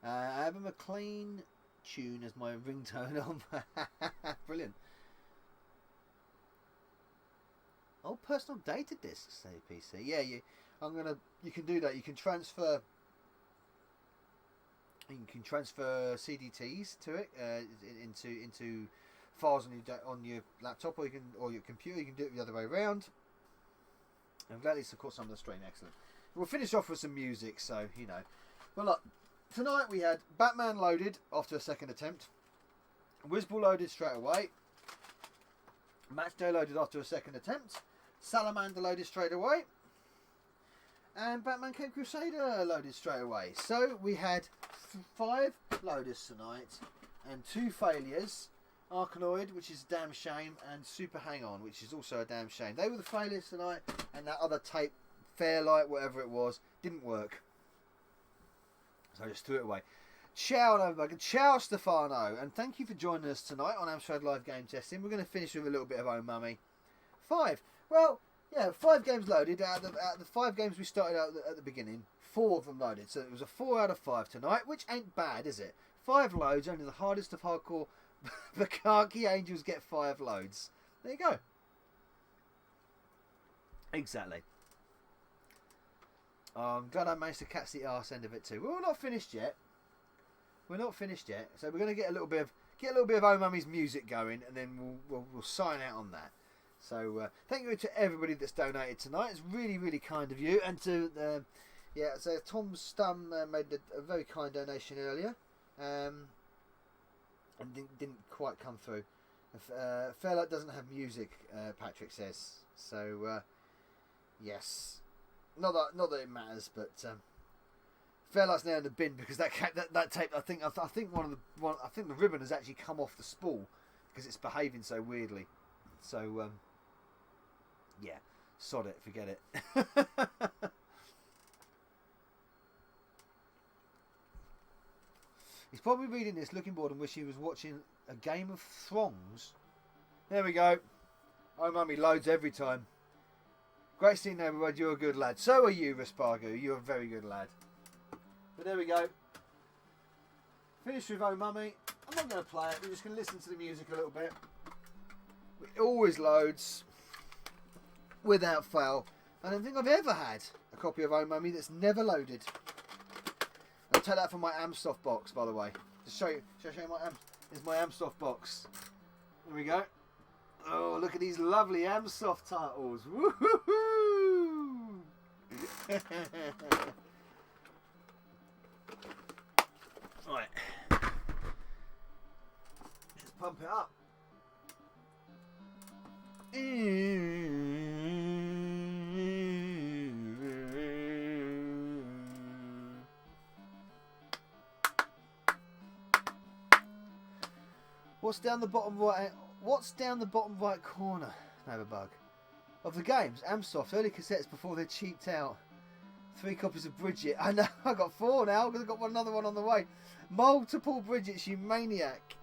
I have a McLean tune as my ringtone on. Brilliant. Oh, personal data discs, say PC. Yeah, you can do that. You can transfer CDTs to it into files on your laptop or your computer. You can do it the other way around. I'm glad it's caught some of the strain. Excellent. We'll finish off with some music, so you know. Well, look, tonight we had Batman loaded after a second attempt, Wizball loaded straight away, Matchday loaded after a second attempt, Salamander loaded straight away, and Batman Cape Crusader loaded straight away. So we had 5 loaders tonight and 2 failures. Arkanoid, which is a damn shame, and Super Hang On, which is also a damn shame. They were the failures tonight, and that other tape, Fairlight, whatever it was, didn't work. So I just threw it away. Ciao, Novabug, and ciao, Stefano, and thank you for joining us tonight on Amstrad Live Game Testing. We're going to finish with a little bit of Oh Mummy. 5. Well, yeah, 5 games loaded. Out of the 5 games we started out at the beginning, 4 of them loaded. So it was a 4 out of 5 tonight, which ain't bad, is it? 5 loads, only the hardest of hardcore Bukaki Angels get 5 loads. There you go. Exactly. I'm glad I managed to catch the arse end of it too. We're not finished yet. We're not finished yet. So we're going to get a little bit of Oh Mummy's music going, and then we'll sign out on that. So thank you to everybody that's donated tonight. It's really, really kind of you. And to so Tom Stum made a very kind donation earlier, and didn't quite come through. Fairlight doesn't have music, Patrick says. So yes. Not that it matters, but Fairlight's now in the bin because that tape. I think the ribbon has actually come off the spool because it's behaving so weirdly. So yeah, sod it, forget it. He's probably reading this, looking bored, and wish he was watching a Game of Thrones. There we go. Oh Mummy loads every time. Great seeing you, Novabug. You're a good lad. So are you, Raspargo. You're a very good lad. But there we go. Finished with Oh Mummy. I'm not going to play it. We're just going to listen to the music a little bit. It always loads without fail. I don't think I've ever had a copy of Oh Mummy that's never loaded. I'll take that from my Amsoft box, by the way. Just show you. Should I show you my Here's my Amsoft box. There we go. Oh, look at these lovely Amsoft titles. Woohoo! Right. Let's pump it up. What's down the bottom right? What's down the bottom right corner, Novabug? Of the games, Amsoft, early cassettes before they're cheaped out. 3 copies of Bridget. I know, I got 4 now because I've got another one on the way. Multiple Bridgets, you maniac.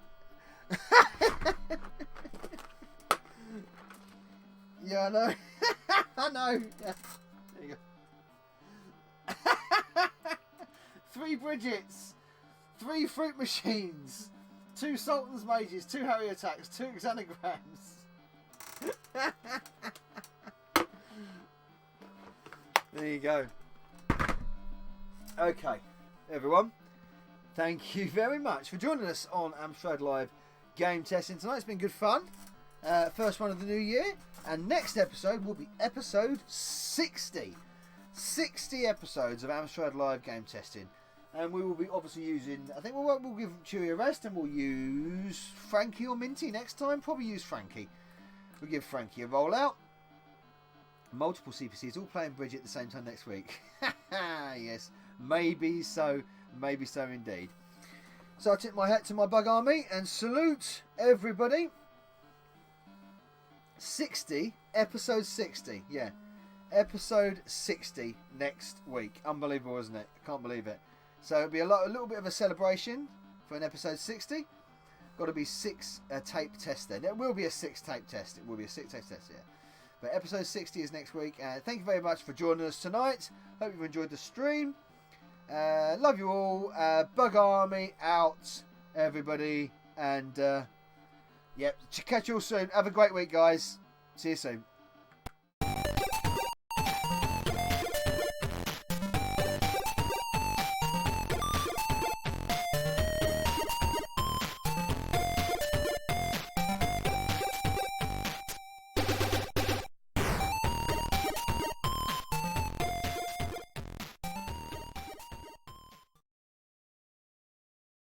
Yeah, I know. I know. Yeah. There you go. 3 Bridgets. 3 fruit machines. 2 Sultan's Mages, 2 Harry Attacks, 2 Xanagrams. There you go. Okay, everyone. Thank you very much for joining us on Amstrad Live Game Testing tonight. It's been good fun. First one of the new year. And next episode will be episode 60. 60 episodes of Amstrad Live Game Testing. And we will be obviously using, I think we'll give Chewy a rest and we'll use Frankie or Minty next time. Probably use Frankie. We'll give Frankie a rollout. Multiple CPCs all playing Bridget at the same time next week. Yes, maybe so indeed. So I tip my hat to my bug army and salute everybody. 60, episode 60, yeah. Episode 60 next week. Unbelievable, isn't it? I can't believe it. So it'll be a little bit of a celebration for an episode 60. Got to be 6 tape tests then. It will be a 6 tape test. It will be a 6 tape test, yeah. But episode 60 is next week. Thank you very much for joining us tonight. Hope you've enjoyed the stream. Love you all. Bug Army out, everybody. And, yep, catch you all soon. Have a great week, guys. See you soon.